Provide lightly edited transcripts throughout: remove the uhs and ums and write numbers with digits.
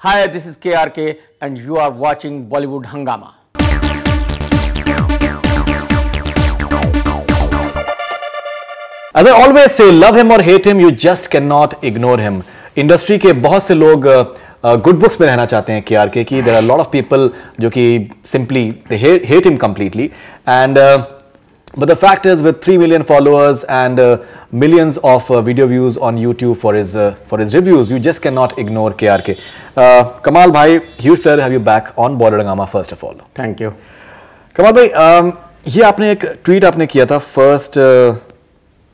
Hi, this is KRK and you are watching Bollywood Hungama. As I always say, love him or hate him, you just cannot ignore him. Industry के बहुत से लोग good books में रहना चाहते हैं KRK की. There are a lot of people जो कि simply they hate him completely. And but the fact is, with 3 million followers and millions of video views on YouTube for his reviews, you just cannot ignore KRK. Kamal bhai, huge pleasure to have you back on Bollywood Hungama first of all. Thank you. Kamal bhai, ये आपने एक tweet आपने किया था 1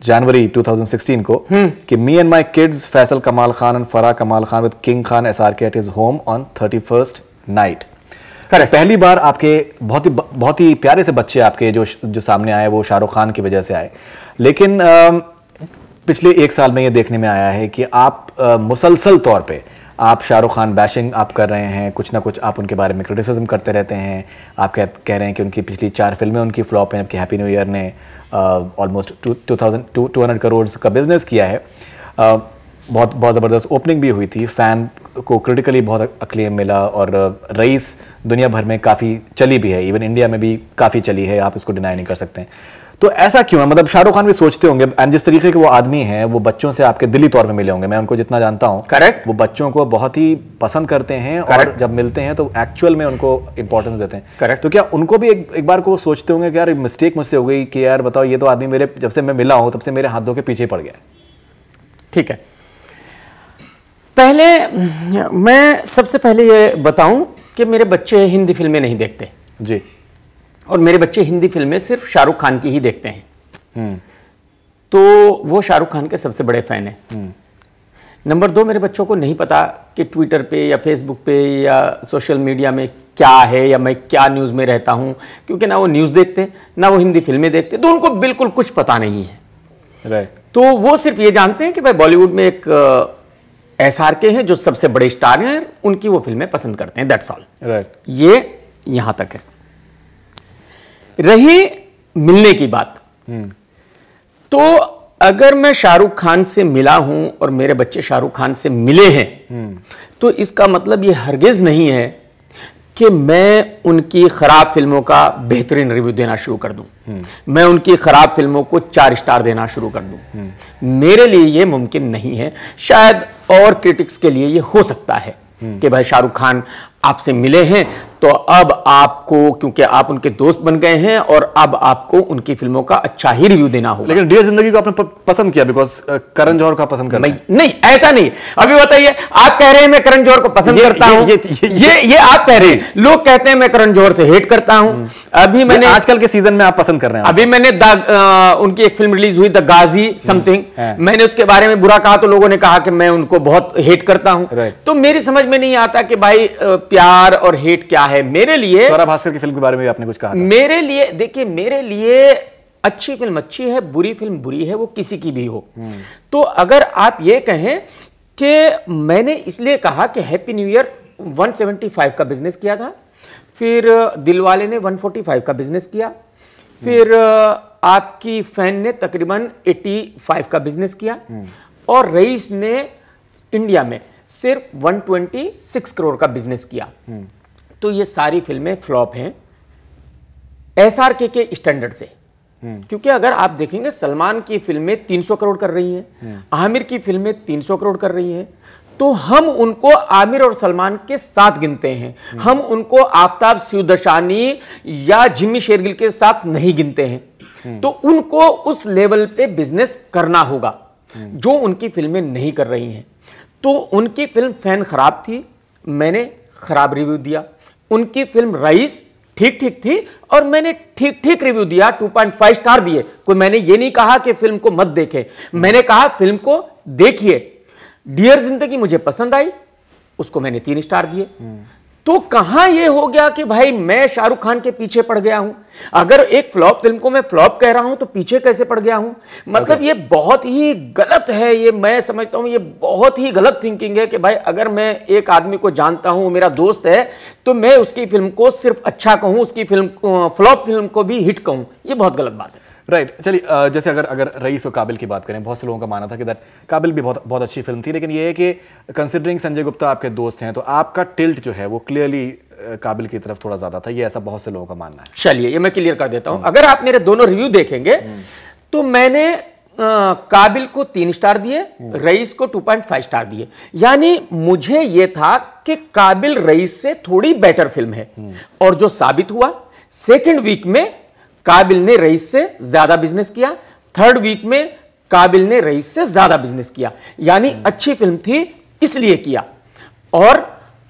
जनवरी 2016 को कि me and my kids Faisal Kamal Khan and Farah Kamal Khan with King Khan SRK at his home on 31st night. Correct. पहली बार आपके बहुत ही प्यारे से बच्चे आपके जो सामने आए वो शाहरुख खान की वजह से आए, लेकिन पिछले 1 साल में ये देखने में आया है कि आप मुसलसल तौर पे आप शाहरुख खान बैशिंग आप कर रहे हैं, कुछ ना कुछ आप उनके बारे में क्रिटिसिज्म करते रहते हैं. आप कह रहे हैं कि उनकी पिछली 4 फिल्में उनकी फ्लॉप हैं, जबकि हैप्पी न्यू ईयर ने ऑलमोस्ट 200 करोड़ का बिजनेस किया है. बहुत ज़बरदस्त ओपनिंग भी हुई थी, फ़ैन को क्रिटिकली बहुत अक्लेम मिला और रईस दुनिया भर में काफ़ी चली भी है, इवन इंडिया में भी काफ़ी चली है, आप इसको डिनाई नहीं कर सकते हैं. तो ऐसा क्यों है? मतलब शाहरुख खान भी सोचते होंगे, एंड जिस तरीके के वो आदमी हैं वो बच्चों से आपके दिली तौर पे मिले होंगे, मैं उनको जितना जानता हूँ. करेक्ट. वो बच्चों को बहुत ही पसंद करते हैं और जब मिलते हैं तो एक्चुअल में उनको इंपॉर्टेंस देते हैं. करेक्ट. तो क्या उनको भी एक बार को सोचते होंगे कि यार मिस्टेक मुझसे हो गई कि यार बताओ ये तो आदमी मेरे जब से मैं मिला हूँ तब से मेरे हाथ धो के पीछे पड़ गया. ठीक है, पहले मैं सबसे पहले ये बताऊं कि मेरे बच्चे हिंदी फिल्में नहीं देखते जी, और मेरे बच्चे हिंदी फिल्में सिर्फ शाहरुख खान की ही देखते हैं. तो वो शाहरुख खान के सबसे बड़े फैन हैं. नंबर 2, मेरे बच्चों को नहीं पता कि ट्विटर पे या फेसबुक पे या सोशल मीडिया में क्या है या मैं क्या न्यूज़ में रहता हूं, क्योंकि ना वो न्यूज़ देखते ना वो हिंदी फिल्में देखते, तो उनको बिल्कुल कुछ पता नहीं है. राइट. तो वो सिर्फ ये जानते हैं कि भाई बॉलीवुड में एक SRK हैं जो सबसे बड़े स्टार हैं, उनकी वो फिल्में पसंद करते हैं, दैट्स ऑल. राइट. ये यहां तक है. रही मिलने की बात, तो अगर मैं शाहरुख खान से मिला हूं और मेरे बच्चे शाहरुख खान से मिले हैं, तो इसका मतलब ये हरगिज नहीं है कि मैं उनकी खराब फिल्मों का बेहतरीन रिव्यू देना शुरू कर दूं, मैं उनकी खराब फिल्मों को 4 स्टार देना शुरू कर दूं. मेरे लिए ये मुमकिन नहीं है. शायद और क्रिटिक्स के लिए ये हो सकता है कि भाई शाहरुख खान आपसे मिले हैं तो अब आपको, क्योंकि आप उनके दोस्त बन गए हैं, और अब आपको उनकी फिल्मों का अच्छा ही रिव्यू देना होगा. लेकिन डियर जिंदगी को आपने पसंद किया बिकॉज करण जौहर का पसंद कर नहीं, ऐसा नहीं. अभी बताइए, आप कह रहे हैं मैं करण जौहर को पसंद करता हूं, ये आप कह रहे हैं. लोग कहते हैं मैं करण जौहर से हेट करता हूं. अभी मैंने आजकल के सीजन में आप पसंद कर रहे हैं. अभी मैंने उनकी एक फिल्म रिलीज हुई द गाजी समथिंग, मैंने उसके बारे में बुरा कहा तो लोगों ने कहा कि मैं उनको बहुत हेट करता हूं. तो मेरी समझ में नहीं आता कि भाई प्यार और हेट क्या है. मेरे लिए स्वरा भास्कर की फिल्म के बारे में आपने कुछ कहा था. मेरे लिए देखिए, मेरे लिए अच्छी फिल्म अच्छी है, बुरी फिल्म बुरी है, वो किसी की भी हो. तो अगर आप ये कहें कि मैंने इसलिए कहा कि हैप्पी न्यू ईयर 175 का बिजनेस किया था, फिर दिलवाले ने 145 का बिजनेस किया, फिर आपकी फैन ने तकरीबन 85 का बिजनेस किया, और रईस ने इंडिया में सिर्फ 126 करोड़ का बिजनेस किया. तो ये सारी फिल्में फ्लॉप हैं SRK के स्टैंडर्ड से. क्योंकि अगर आप देखेंगे सलमान की फिल्में 300 करोड़ कर रही हैं, आमिर की फिल्में 300 करोड़ कर रही हैं, तो हम उनको आमिर और सलमान के साथ गिनते हैं. हम उनको आफ्ताब शिवदशानी या जिम्मी शेरगिल के साथ नहीं गिनते हैं. तो उनको उस लेवल पे बिजनेस करना होगा जो उनकी फिल्में नहीं कर रही हैं. तो उनकी फिल्म फैन खराब थी, मैंने खराब रिव्यू दिया. उनकी फिल्म रईस ठीक ठीक थी और मैंने ठीक ठीक रिव्यू दिया, 2.5 स्टार दिए. कोई मैंने ये नहीं कहा कि फिल्म को मत देखें, मैंने कहा फिल्म को देखिए. डियर जिंदगी मुझे पसंद आई, उसको मैंने 3 स्टार दिए. तो कहां यह हो गया कि भाई मैं शाहरुख खान के पीछे पड़ गया हूं? अगर एक फ्लॉप फिल्म को मैं फ्लॉप कह रहा हूं तो पीछे कैसे पड़ गया हूं? मतलब ये बहुत ही गलत है. ये मैं समझता हूं ये बहुत ही गलत थिंकिंग है कि भाई अगर मैं एक आदमी को जानता हूं, मेरा दोस्त है, तो मैं उसकी फिल्म को सिर्फ अच्छा कहूं, उसकी फिल्म फ्लॉप फिल्म को भी हिट कहूं. ये बहुत गलत बात है. राइट चलिए जैसे अगर रईस और काबिल की बात करें, बहुत से लोगों का मानना था कि दैट काबिल भी बहुत बहुत अच्छी फिल्म थी, लेकिन ये है कि कंसिडरिंग संजय गुप्ता आपके दोस्त हैं तो आपका टिल्ट जो है वो क्लियरली काबिल की तरफ थोड़ा ज्यादा था, ये ऐसा बहुत से लोगों का मानना है। चलिए ये मैं क्लियर कर देता हूं। अगर आप मेरे दोनों रिव्यू देखेंगे तो मैंने काबिल को 3 स्टार दिए, रईस को 2.5 स्टार दिए। यानी मुझे यह था कि काबिल रईस से थोड़ी बेटर फिल्म है, और जो साबित हुआ सेकंड वीक में काबिल ने रईस से ज्यादा बिजनेस किया, थर्ड वीक में काबिल ने रईस से ज्यादा बिजनेस किया। यानी अच्छी फिल्म थी इसलिए किया, और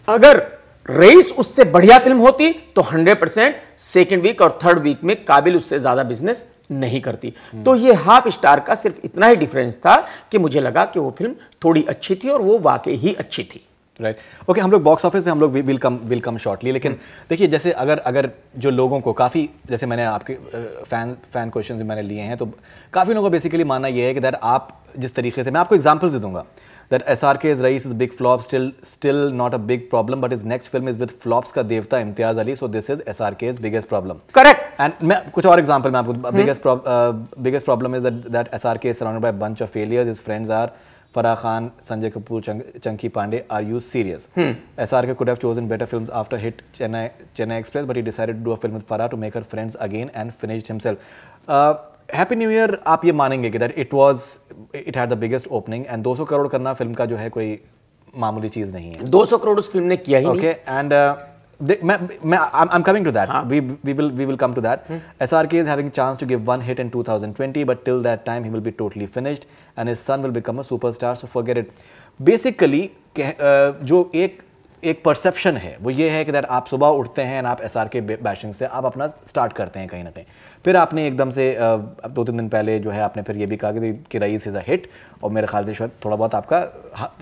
अगर रईस उससे बढ़िया फिल्म होती तो 100% सेकंड वीक और थर्ड वीक में काबिल उससे ज्यादा बिजनेस नहीं करती। तो ये हाफ स्टार का सिर्फ इतना ही डिफरेंस था कि मुझे लगा कि वो फिल्म थोड़ी अच्छी थी, और वो वाकई ही अच्छी थी। राइट ओके, हम लोग बॉक्स ऑफिस में हम लोग विल कम शॉर्टली, लेकिन देखिए जैसे अगर जो लोगों को काफ़ी, जैसे मैंने आपके फैन क्वेश्चन मैंने लिए हैं, तो काफ़ी लोगों का बेसिकली मानना ये है कि दैट आप जिस तरीके से, मैं आपको एग्जाम्पल्स दे दूंगा, that SRK's Rais is big flop, still not a big problem, but his next film is with flops का देवता Imtiaz Ali, so this is SRK's biggest problem. Correct. And मैं कुछ और एग्जांपल मैं आपको, biggest problem is that SRK is surrounded by a bunch of failures. His friends are Farah Khan, Sanjay Kapoor, Chunky Pandey. Are you serious? SRK could have chosen better films after hit Chennai Express, but he decided to do a film with Farah to make her friends again and finished himself. Happy new year आप ये मानेंगे कि that it had the biggest opening, and 200 crore करना film का जो है कोई मामूली चीज नहीं है। 200 करोड़ उस फिल्म ने किया ही नहीं। And I am coming to that, we will come to that. SRK is having chance to give one hit in 2020, but till that time he will be totally finished and his son will become a superstar, so forget it. Basically जो एक perception है वो ये है कि that आप सुबह उठते हैं और आप SRK बैशिंग से आप अपना स्टार्ट करते हैं कहीं ना कहीं, फिर आपने एकदम से 2-3 दिन पहले जो है आपने फिर ये भी कहा कि रईस इज़ अ हिट, और मेरे ख्याल से शायद थोड़ा बहुत आपका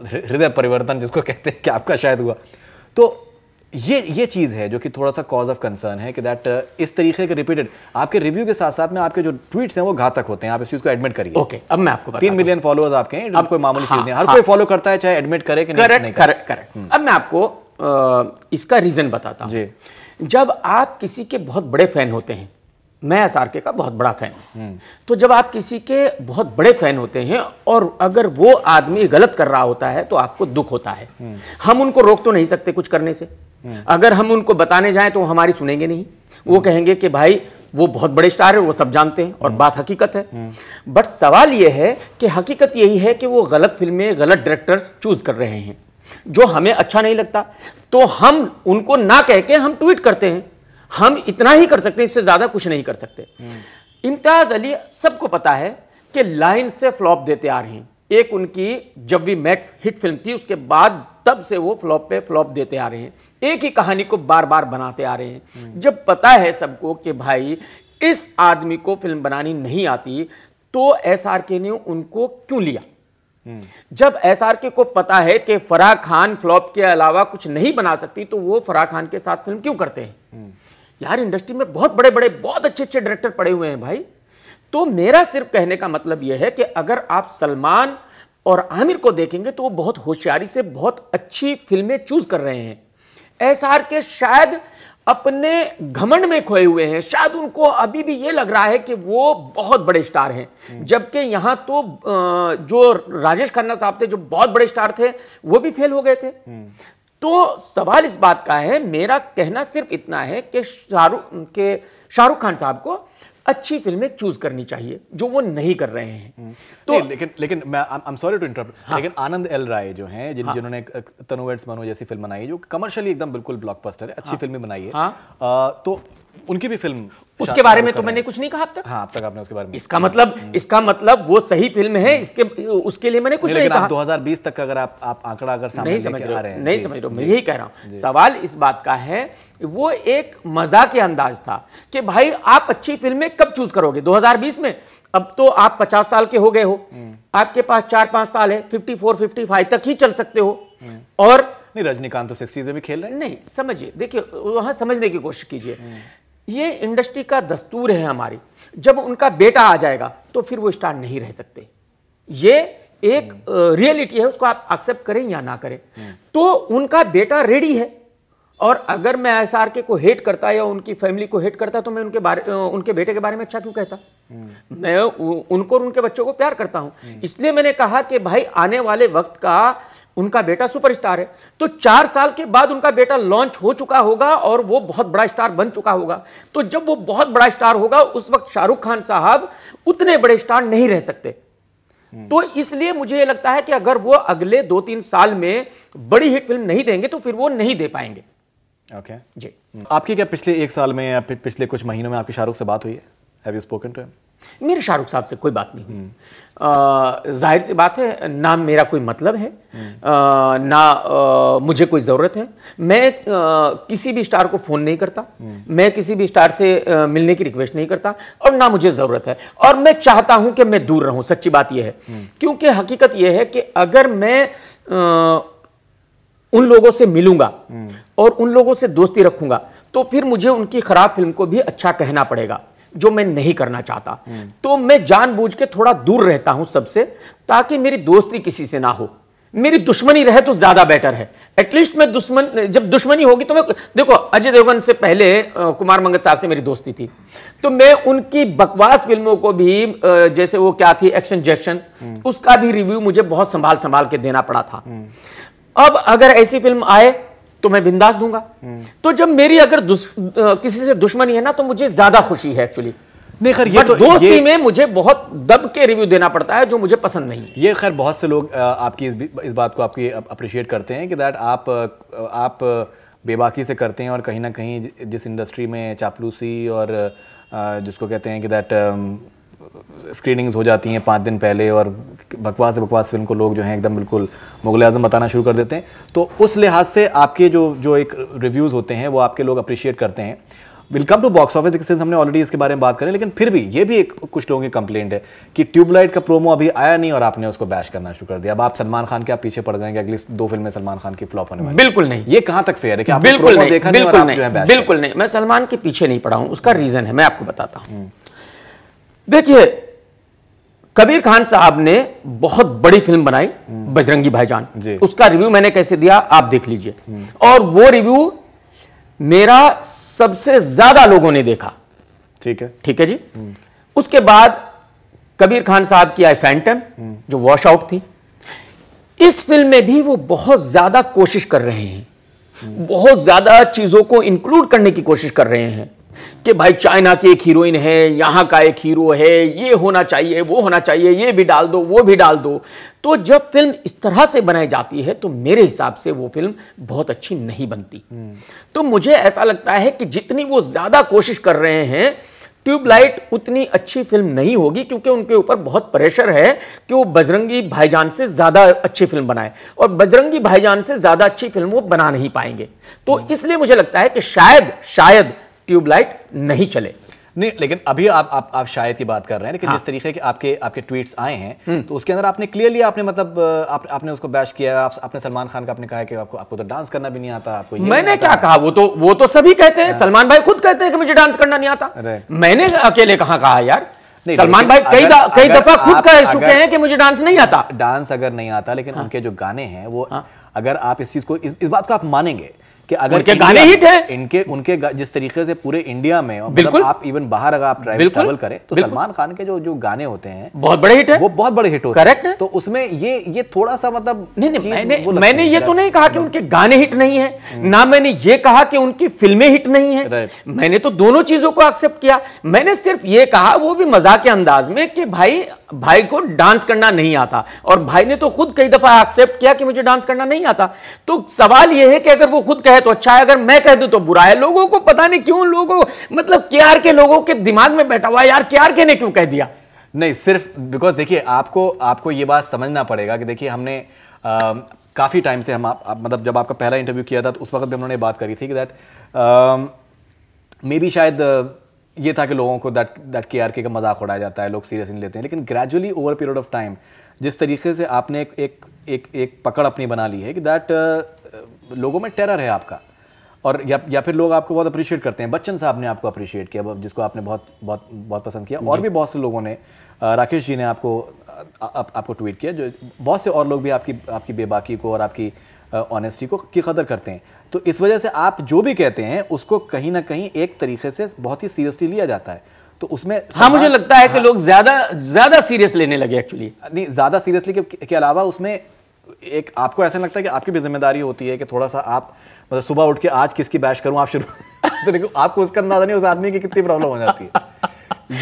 हृदय परिवर्तन जिसको कहते हैं कि आपका शायद हुआ। तो ये चीज़ है जो कि थोड़ा सा कॉज ऑफ कंसर्न है कि दैट इस तरीके के रिपीटेड आपके रिव्यू के साथ साथ में आपके जो ट्वीट्स हैं वो घातक होते हैं, आप इस चीज़ को एडमिट करिए। ओके, अब मैं आपको 3 मिलियन फॉलोअर्स आपके हैं, अब कोई मामूली चीज़ नहीं, हर कोई फॉलो करता है चाहे एडमिट करे कि नहीं। करेक्ट। अब मैं आपको इसका रीजन बताता हूं। जब आप किसी के बहुत बड़े फैन होते हैं, मैं SRK का बहुत बड़ा फैन हूं, तो जब आप किसी के बहुत बड़े फैन होते हैं और अगर वो आदमी गलत कर रहा होता है तो आपको दुख होता है। हम उनको रोक तो नहीं सकते कुछ करने से, अगर हम उनको बताने जाएं तो हमारी सुनेंगे नहीं, वो कहेंगे कि भाई वो बहुत बड़े स्टार है, वो सब जानते हैं, और बात हकीकत है। बट सवाल ये है कि हकीकत यही है कि वो गलत फिल्में, गलत डायरेक्टर्स चूज कर रहे हैं जो हमें अच्छा नहीं लगता, तो हम उनको ना कह के हम ट्वीट करते हैं। हम इतना ही कर सकते हैं, इससे ज्यादा कुछ नहीं कर सकते। इम्तियाज अली सबको पता है कि लाइन से फ्लॉप देते आ रहे हैं। एक उनकी जब वी मेट हिट फिल्म थी, उसके बाद तब से वो फ्लॉप पे फ्लॉप देते आ रहे हैं, एक ही कहानी को बार बार बनाते आ रहे हैं। जब पता है सबको कि भाई इस आदमी को फिल्म बनानी नहीं आती, तो SRK ने उनको क्यों लिया? जब SRK को पता है कि फराह खान फ्लॉप के अलावा कुछ नहीं बना सकती, तो वो फराह खान के साथ फिल्म क्यों करते हैं? यार इंडस्ट्री में बहुत बड़े बड़े बहुत अच्छे अच्छे डायरेक्टर पड़े हुए हैं भाई। तो मेरा सिर्फ कहने का मतलब यह है कि अगर आप सलमान और आमिर को देखेंगे तो वो बहुत होशियारी से बहुत अच्छी फिल्में चूज कर रहे हैं। SRK शायद अपने घमंड में खोए हुए हैं, शायद उनको अभी भी ये लग रहा है कि वो बहुत बड़े स्टार हैं, जबकि यहां तो जो राजेश खन्ना साहब थे जो बहुत बड़े स्टार थे वो भी फेल हो गए थे। तो सवाल इस बात का है, मेरा कहना सिर्फ इतना है कि शाहरुख खान साहब को अच्छी फिल्में चूज करनी चाहिए, जो वो नहीं कर रहे हैं। तो लेकिन मैं I am sorry to interrupt, लेकिन आनंद एल राय जो हैं जिन्होंने तनु वेड्स मनु जैसी फिल्म बनाई है जो कमर्शियली एकदम बिल्कुल ब्लॉकबस्टर है, अच्छी फिल्में बनाई है, तो उनकी भी फिल्म उसके बारे में तो मैंने कुछ नहीं कहा अब तक। हाँ, अब तक आपने उसके बारे में इसका मतलब वो सही फिल्म है, उसके लिए मैंने कुछ नहीं कहा। 2020 तक अगर आप आंकड़ा अगर सामने लेके आ रहे हैं, नहीं समझ रहे हो, मैं यही कह रहा हूं। सवाल इस बात का है, वो एक मजाक के अंदाज था कि भाई आप अच्छी फिल्में कब चूज करोगे? 2020 में? अब तो आप 50 साल के हो गए हो, आपके पास 4-5 साल है, 54-55 तक ही चल सकते हो। और नहीं, रजनीकांत तो 60s में भी खेल रहे हैं। नहीं, समझिए, देखिए वहां समझने की कोशिश कीजिए। ये इंडस्ट्री का दस्तूर है हमारी, जब उनका बेटा आ जाएगा तो फिर वो स्टार नहीं रह सकते। ये एक रियलिटी है, उसको आप एक्सेप्ट करें या ना करें। तो उनका बेटा रेडी है, और अगर मैं SRK को हेट करता या उनकी फैमिली को हेट करता तो मैं उनके बेटे के बारे में अच्छा क्यों कहता? मैं उनको और उनके बच्चों को प्यार करता हूं। इसलिए मैंने कहा कि भाई आने वाले वक्त का उनका बेटा सुपरस्टार है, तो 4 साल के बाद उनका बेटा लॉन्च हो चुका होगा और वो बहुत बड़ा स्टार बन चुका होगा। तो जब वो बहुत बड़ा स्टार होगा उस वक्त शाहरुख खान साहब उतने बड़े स्टार नहीं रह सकते। तो इसलिए मुझे ये लगता है कि अगर वो अगले 2-3 साल में बड़ी हिट फिल्म नहीं देंगे तो फिर वो नहीं दे पाएंगे। ओके जी। आपकी क्या पिछले 1 साल में या पिछले कुछ महीनों में आपकी शाहरुख से बात हुई है? Have you spoken to him? मेरे शाहरुख साहब से कोई बात नहीं हुई। जाहिर सी बात है, ना मेरा कोई मतलब है, ना मुझे कोई ज़रूरत है। मैं किसी भी स्टार को फ़ोन नहीं करता, मैं किसी भी स्टार से मिलने की रिक्वेस्ट नहीं करता, और ना मुझे ज़रूरत है। और मैं चाहता हूं कि मैं दूर रहूं, सच्ची बात यह है। क्योंकि हकीकत यह है कि अगर मैं उन लोगों से मिलूंगा और उन लोगों से दोस्ती रखूंगा तो फिर मुझे उनकी खराब फिल्म को भी अच्छा कहना पड़ेगा, जो मैं नहीं करना चाहता। तो मैं जानबूझ के थोड़ा दूर रहता हूं सबसे, ताकि मेरी दोस्ती किसी से ना हो। मेरी दुश्मनी रहे तो ज्यादा बेटर है। एटलीस्ट मैं जब दुश्मनी होगी तो मैं, देखो अजय देवगन से पहले कुमार मंगत साहब से मेरी दोस्ती थी, तो मैं उनकी बकवास फिल्मों को भी, जैसे वो क्या थी एक्शन जैक्शन, उसका भी रिव्यू मुझे बहुत संभाल संभाल के देना पड़ा था। अब अगर ऐसी फिल्म आए तो मैं बिंदास दूंगा। तो जब मेरी अगर किसी से दुश्मनी है ना, तो मुझे ज्यादा खुशी है एक्चुअली। नहीं खैर, ये तो दोस्ती में मुझे बहुत दब के रिव्यू देना पड़ता है, जो मुझे पसंद नहीं है। ये खैर बहुत से लोग आपकी इस बात को आपकी अप्रिशिएट करते हैं कि दैट आप बेबाकी से करते हैं, और कहीं ना कहीं जिस इंडस्ट्री में चापलूसी और जिसको कहते हैं कि दैट स्क्रीनिंग्स हो जाती हैं 5 दिन पहले, और बकवास से बकवास फिल्म को लोग जो हैं एकदम बिल्कुल मुगल आजम बताना शुरू कर देते हैं, तो उस लिहाज से आपके जो एक रिव्यूज़ होते हैं वो आपके लोग अप्रिशिएट करते हैं। Will come to box office, हमने ऑलरेडी इसके बारे में बात करें, लेकिन फिर भी ये भी कुछ लोगों की कंप्लेंट है कि ट्यूबलाइट का प्रोमो अभी आया नहीं और आपने उसको बैश करना शुरू कर दिया। अब आप सलमान खान के आप पीछे पड़ गए कि अगली 2 फिल्में सलमान खान की फ्लॉप होने वाली। बिल्कुल नहीं, ये कहां तक फेयर है कि आपने बिल्कुल प्रोमो नहीं, देखा बिल्कुल नहीं, नहीं, बिल्कुल नहीं। मैं सलमान के पीछे नहीं पड़ा हूं, उसका रीजन है, मैं आपको बताता हूं। देखिए, कबीर खान साहब ने बहुत बड़ी फिल्म बनाई बजरंगी भाईजान, उसका रिव्यू मैंने कैसे दिया आप देख लीजिए, और वो रिव्यू मेरा सबसे ज्यादा लोगों ने देखा। ठीक है जी। उसके बाद कबीर खान साहब की आई फैंटम, जो वॉश आउट थी। इस फिल्म में भी वो बहुत ज्यादा कोशिश कर रहे हैं, बहुत ज्यादा चीजों को इंक्लूड करने की कोशिश कर रहे हैं कि भाई चाइना की एक हीरोइन है, यहां का एक हीरो है, ये होना चाहिए, वो होना चाहिए, ये भी डाल दो, वो भी डाल दो। तो जब फिल्म इस तरह से बनाई जाती है तो मेरे हिसाब से वो फिल्म बहुत अच्छी नहीं बनती। तो मुझे ऐसा लगता है कि जितनी वो ज्यादा कोशिश कर रहे हैं, ट्यूबलाइट उतनी अच्छी फिल्म नहीं होगी, क्योंकि उनके ऊपर बहुत प्रेशर है कि वो बजरंगी भाईजान से ज्यादा अच्छी फिल्म बनाए, और बजरंगी भाईजान से ज्यादा अच्छी फिल्म वो बना नहीं पाएंगे। तो इसलिए मुझे लगता है कि शायद ट्यूबलाइट नहीं चले। नहीं, लेकिन अभी आप शायद की बात कर रहे हैं, लेकिन जिस तरीके के आपके ट्वीट्स आए हैं तो उसके अंदर आपने क्लियरली आपने उसको बैश किया। आपने सलमान खान का आपने कहा कि आपको तो डांस करना भी नहीं आता। आपको मैंने क्या कहा? वो तो सभी कहते हैं, सलमान भाई खुद कहते हैं कि मुझे डांस करना नहीं आता। मैंने अकेले कहां कहा यार? सलमान भाई कई दफा खुद कह चुके हैं कि मुझे डांस नहीं आता। डांस अगर नहीं आता, लेकिन उनके जो गाने हैं वो, अगर आप इस चीज को, इस बात को आप मानेंगे कि अगर उनके गाने हिट है, उनके जिस तरीके से पूरे इंडिया में, बिल्कुल, आप इवन बाहर अगर आप ट्रैवल करें तो सलमान खान के जो गाने होते हैं बहुत बड़े हिट है, वो बहुत बड़े हिट होते हैं। करेक्ट है। तो उसमें ये थोड़ा सा मतलब नहीं, मैंने ये तो नहीं कहा कि उनके गाने हिट नहीं है, ना मैंने ये कहा कि उनकी फिल्में हिट नहीं है। मैंने तो दोनों चीजों को एक्सेप्ट किया। मैंने सिर्फ ये कहा, वो भी मजाक के अंदाज में, कि भाई को डांस करना नहीं आता, और भाई ने तो खुद कई दफा एक्सेप्ट किया कि मुझे डांस करना नहीं आता। तो सवाल यह है कि अगर वो खुद कहे तो अच्छा है, अगर मैं कह दूं तो बुरा है। लोगों को पता नहीं क्यों, मतलब केआर के लोगों के दिमाग में बैठा हुआ है यार, केआर के ने क्यों कह दिया? नहीं, सिर्फ बिकॉज देखिए, आपको ये बात समझना पड़ेगा कि देखिए, हमने काफी टाइम से मतलब जब आपका पहला इंटरव्यू किया था तो उस वक्त भी उन्होंने बात करी थी कि दैट मे बी शायद ये था कि लोगों को दैट केआरके का मजाक उड़ाया जाता है, लोग सीरियस नहीं लेते हैं। लेकिन gradually over period of time जिस तरीके से आपने एक पकड़ अपनी बना ली है कि दैट लोगों में टेरर है आपका, और या फिर लोग आपको बहुत अप्रिशिएट करते हैं। बच्चन साहब ने आपको अप्रिशिएट किया, जिसको आपने बहुत बहुत बहुत पसंद किया, और भी बहुत से लोगों ने, राकेश जी ने आपको ट्वीट किया, जो बहुत से और लोग भी आपकी बेबाकी को और आपकी ऑनेस्टी को की कदर करते हैं। तो इस वजह से आप जो भी कहते हैं उसको कहीं ना कहीं एक तरीके से बहुत ही सीरियसली लिया जाता है। तो उसमें हाँ, मुझे लगता है कि लोग ज्यादा सीरियस लेने लगे एक्चुअली। नहीं, ज्यादा सीरियसली के अलावा उसमें एक आपको ऐसा लगता है कि आपकी भी जिम्मेदारी होती है कि थोड़ा सा आप मतलब सुबह उठ के आज किसकी बैश करूं आप शुरू तो आपको उसका अंदाजा नहीं उस आदमी की कितनी प्रॉब्लम हो जाती है।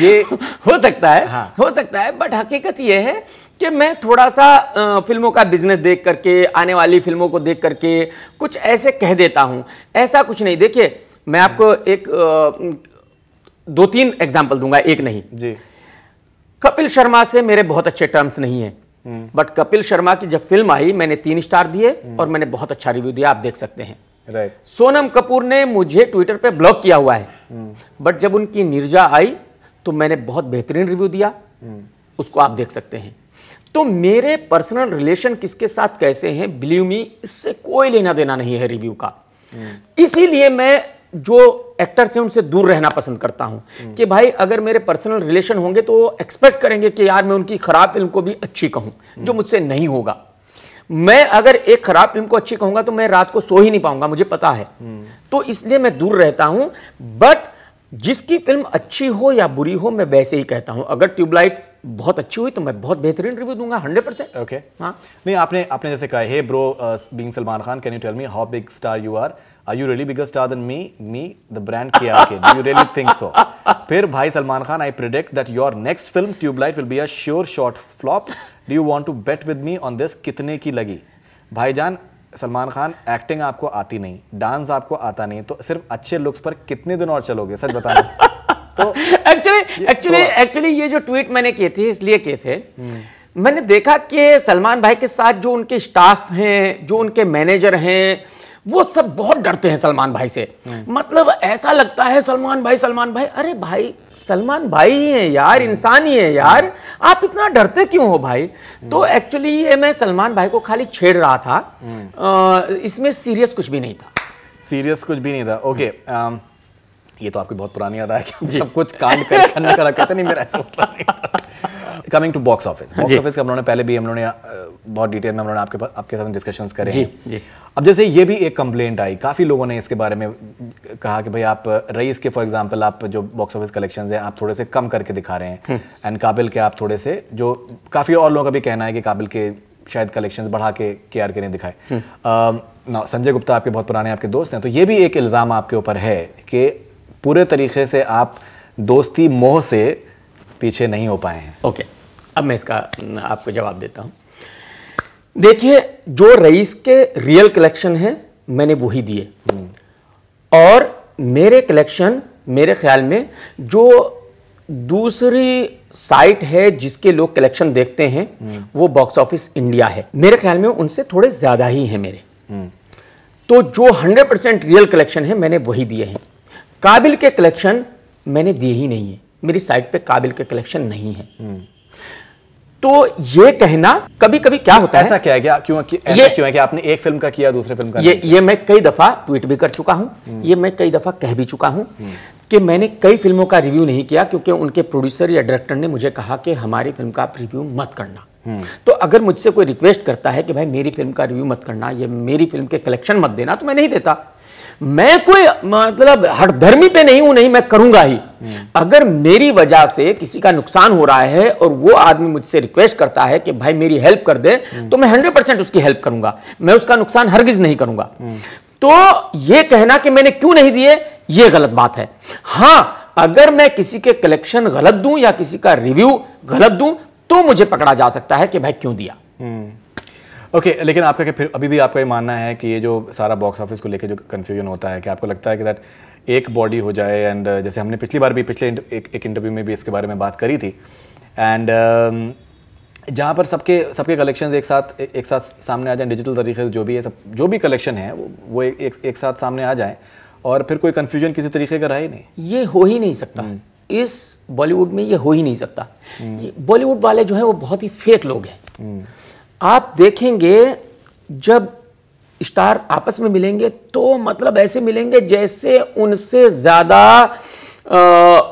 ये हो सकता है, हाँ। हो सकता है, बट हकीकत ये है कि मैं थोड़ा सा फिल्मों का बिजनेस देख करके, आने वाली फिल्मों को देख करके कुछ ऐसे कह देता हूं, ऐसा कुछ नहीं। देखिए, मैं आपको एक 2-3 एग्जाम्पल दूंगा, एक नहीं जी। कपिल शर्मा से मेरे बहुत अच्छे टर्म्स नहीं है, बट कपिल शर्मा की जब फिल्म आई मैंने 3 स्टार दिए और मैंने बहुत अच्छा रिव्यू दिया, आप देख सकते हैं। राइट। सोनम कपूर ने मुझे ट्विटर पे ब्लॉक किया हुआ है, बट जब उनकी निर्जा आई तो मैंने बहुत बेहतरीन रिव्यू दिया, उसको आप देख सकते हैं। तो मेरे पर्सनल रिलेशन किसके साथ कैसे हैं, बिलीव मी, इससे कोई लेना देना नहीं है रिव्यू का। इसीलिए मैं जो एक्टर्स हैं उनसे दूर रहना पसंद करता हूं कि भाई अगर मेरे पर्सनल रिलेशन होंगे तो एक्सपेक्ट करेंगे कि यार मैं उनकी खराब फिल्म को भी अच्छी कहूं, जो मुझसे नहीं होगा। मैं अगर एक खराब फिल्म को अच्छी कहूंगा तो मैं रात को सो ही नहीं पाऊंगा, मुझे पता है। तो इसलिए मैं दूर रहता हूं, बट जिसकी फिल्म अच्छी हो या बुरी हो मैं वैसे ही कहता हूं। अगर ट्यूबलाइट बहुत अच्छी हुई तो मैं बहुत बेहतरीन रिव्यू दूंगा, 100%। ओके। हाँ, नहीं, आपने जैसे कहा, hey bro, being Salman Khan, can you tell me how big star you are you really bigger star than me the brand KRK, do you really think so? फिर भाई Salman Khan, I predict that your next film Tubelight will be a sure shot flop, do you want to bet with me on this? कितने की लगी? भाईजान Salman Khan, acting आपको आती नहीं, dance आपको आता नहीं, तो सिर्फ अच्छे लुक्स पर कितने दिन और चलोगे, सच बताना। तो एक्चुअली ये जो ट्वीट मैंने किए थे इसलिए किए थे, मैंने देखा कि सलमान भाई के साथ जो उनके स्टाफ हैं, जो उनके मैनेजर हैं, वो सब बहुत डरते हैं सलमान भाई से। मतलब ऐसा लगता है सलमान भाई, अरे भाई सलमान भाई ही है यार, इंसान ही है यार, आप इतना डरते क्यों हो भाई? तो एक्चुअली ये मैं सलमान भाई को खाली छेड़ रहा था, इसमें सीरियस कुछ भी नहीं था। ओके, ये तो आपकी बहुत पुरानी याद है कि सब कुछ कांड करने का कहते नहीं, मेरा ऐसा मतलब नहीं था। कमिंग टू बॉक्स ऑफिस का हम लोगों ने पहले भी बहुत डिटेल में हम लोगों ने आपके साथ डिस्कशंस करे हैं। अब जैसे ये भी एक कंप्लेंट आई, काफी लोगों ने इसके बारे में कहा कि भाई आप रईस के फॉर एग्जांपल आप जो बॉक्स ऑफिस कलेक्शंस हैं आप थोड़े से कम करके दिखा रहे हैं, एंड काबिल के आप थोड़े से, जो काफी और लोगों का भी कहना है कि काबिल के शायद कलेक्शंस बढ़ा के KRK ने दिखाए। संजय गुप्ता आपके बहुत पुराने आपके दोस्त हैं, तो ये भी एक इल्जाम आपके ऊपर है कि पूरे तरीके से आप दोस्ती मोह से पीछे नहीं हो पाए हैं। ओके, अब मैं इसका आपको जवाब देता हूं। देखिए, जो रईस के रियल कलेक्शन है मैंने वही दिए, और मेरे कलेक्शन मेरे ख्याल में जो दूसरी साइट है जिसके लोग कलेक्शन देखते हैं वो बॉक्स ऑफिस इंडिया है, मेरे ख्याल में उनसे थोड़े ज्यादा ही हैं मेरे। तो जो 100% रियल कलेक्शन है मैंने वही दिए हैं। काबिल के कलेक्शन मैंने दिए ही नहीं है, मेरी साइट पे काबिल के कलेक्शन नहीं है। तो ये कहना, कभी कभी क्या होता है, ऐसा क्या है, क्यों है कि आपने एक फिल्म का किया दूसरे फिल्म का ये मैं कई दफा ट्वीट भी कर चुका हूं, ये मैं कई दफा कह भी चुका हूं कि मैंने कई फिल्मों का रिव्यू नहीं किया क्योंकि उनके प्रोड्यूसर या डायरेक्टर ने मुझे कहा कि हमारी फिल्म का आप रिव्यू मत करना। तो अगर मुझसे कोई रिक्वेस्ट करता है कि भाई मेरी फिल्म का रिव्यू मत करना, ये मेरी फिल्म के कलेक्शन मत देना, तो मैं नहीं देता। मैं कोई मतलब हठधर्मी पे नहीं हूं, नहीं, मैं करूंगा ही। अगर मेरी वजह से किसी का नुकसान हो रहा है और वो आदमी मुझसे रिक्वेस्ट करता है कि भाई मेरी हेल्प कर दे, तो मैं 100% उसकी हेल्प करूंगा, मैं उसका नुकसान हरगिज नहीं करूंगा। तो ये कहना कि मैंने क्यों नहीं दिए, ये गलत बात है। हां, अगर मैं किसी के कलेक्शन गलत दूं या किसी का रिव्यू गलत दूं तो मुझे पकड़ा जा सकता है कि भाई क्यों दिया। ओके, लेकिन आपका फिर अभी भी आपका ये मानना है कि ये जो सारा बॉक्स ऑफिस को लेकर जो कंफ्यूजन होता है, कि आपको लगता है कि दैट एक बॉडी हो जाए, एंड जैसे हमने पिछली बार भी पिछले एक इंटरव्यू में भी इसके बारे में बात करी थी, एंड जहाँ पर सबके कलेक्शंस एक साथ सामने आ जाएं, डिजिटल तरीके से जो भी है, सब जो भी कलेक्शन है वो एक साथ सामने आ जाएं, और फिर कोई कंफ्यूजन किसी तरीके का रहा ही नहीं। ये हो ही नहीं सकता, इस बॉलीवुड में ये हो ही नहीं सकता। बॉलीवुड वाले जो है वो बहुत ही फेक लोग हैं। आप देखेंगे जब स्टार आपस में मिलेंगे तो मतलब ऐसे मिलेंगे जैसे उनसे ज्यादा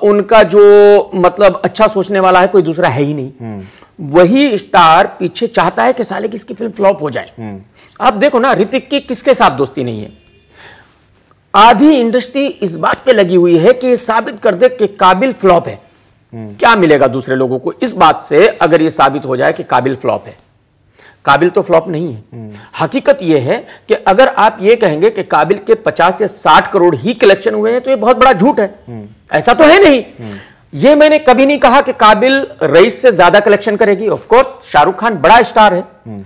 उनका जो मतलब अच्छा सोचने वाला है कोई दूसरा है ही नहीं। वही स्टार पीछे चाहता है कि साले की इसकी फिल्म फ्लॉप हो जाए। आप देखो ना, ऋतिक की किसके साथ दोस्ती नहीं है? आधी इंडस्ट्री इस बात पे लगी हुई है कि साबित कर दे कि काबिल फ्लॉप है, क्या मिलेगा दूसरे लोगों को इस बात से अगर यह साबित हो जाए कि काबिल फ्लॉप है? काबिल तो फ्लॉप नहीं है। हकीकत यह है कि अगर आप ये कहेंगे कि काबिल के 50 या 60 करोड़ ही कलेक्शन हुए हैं तो यह बहुत बड़ा झूठ है। ऐसा तो है नहीं। ये मैंने कभी नहीं कहा कि काबिल रईस से ज्यादा कलेक्शन करेगी। ऑफ कोर्स शाहरुख खान बड़ा स्टार है।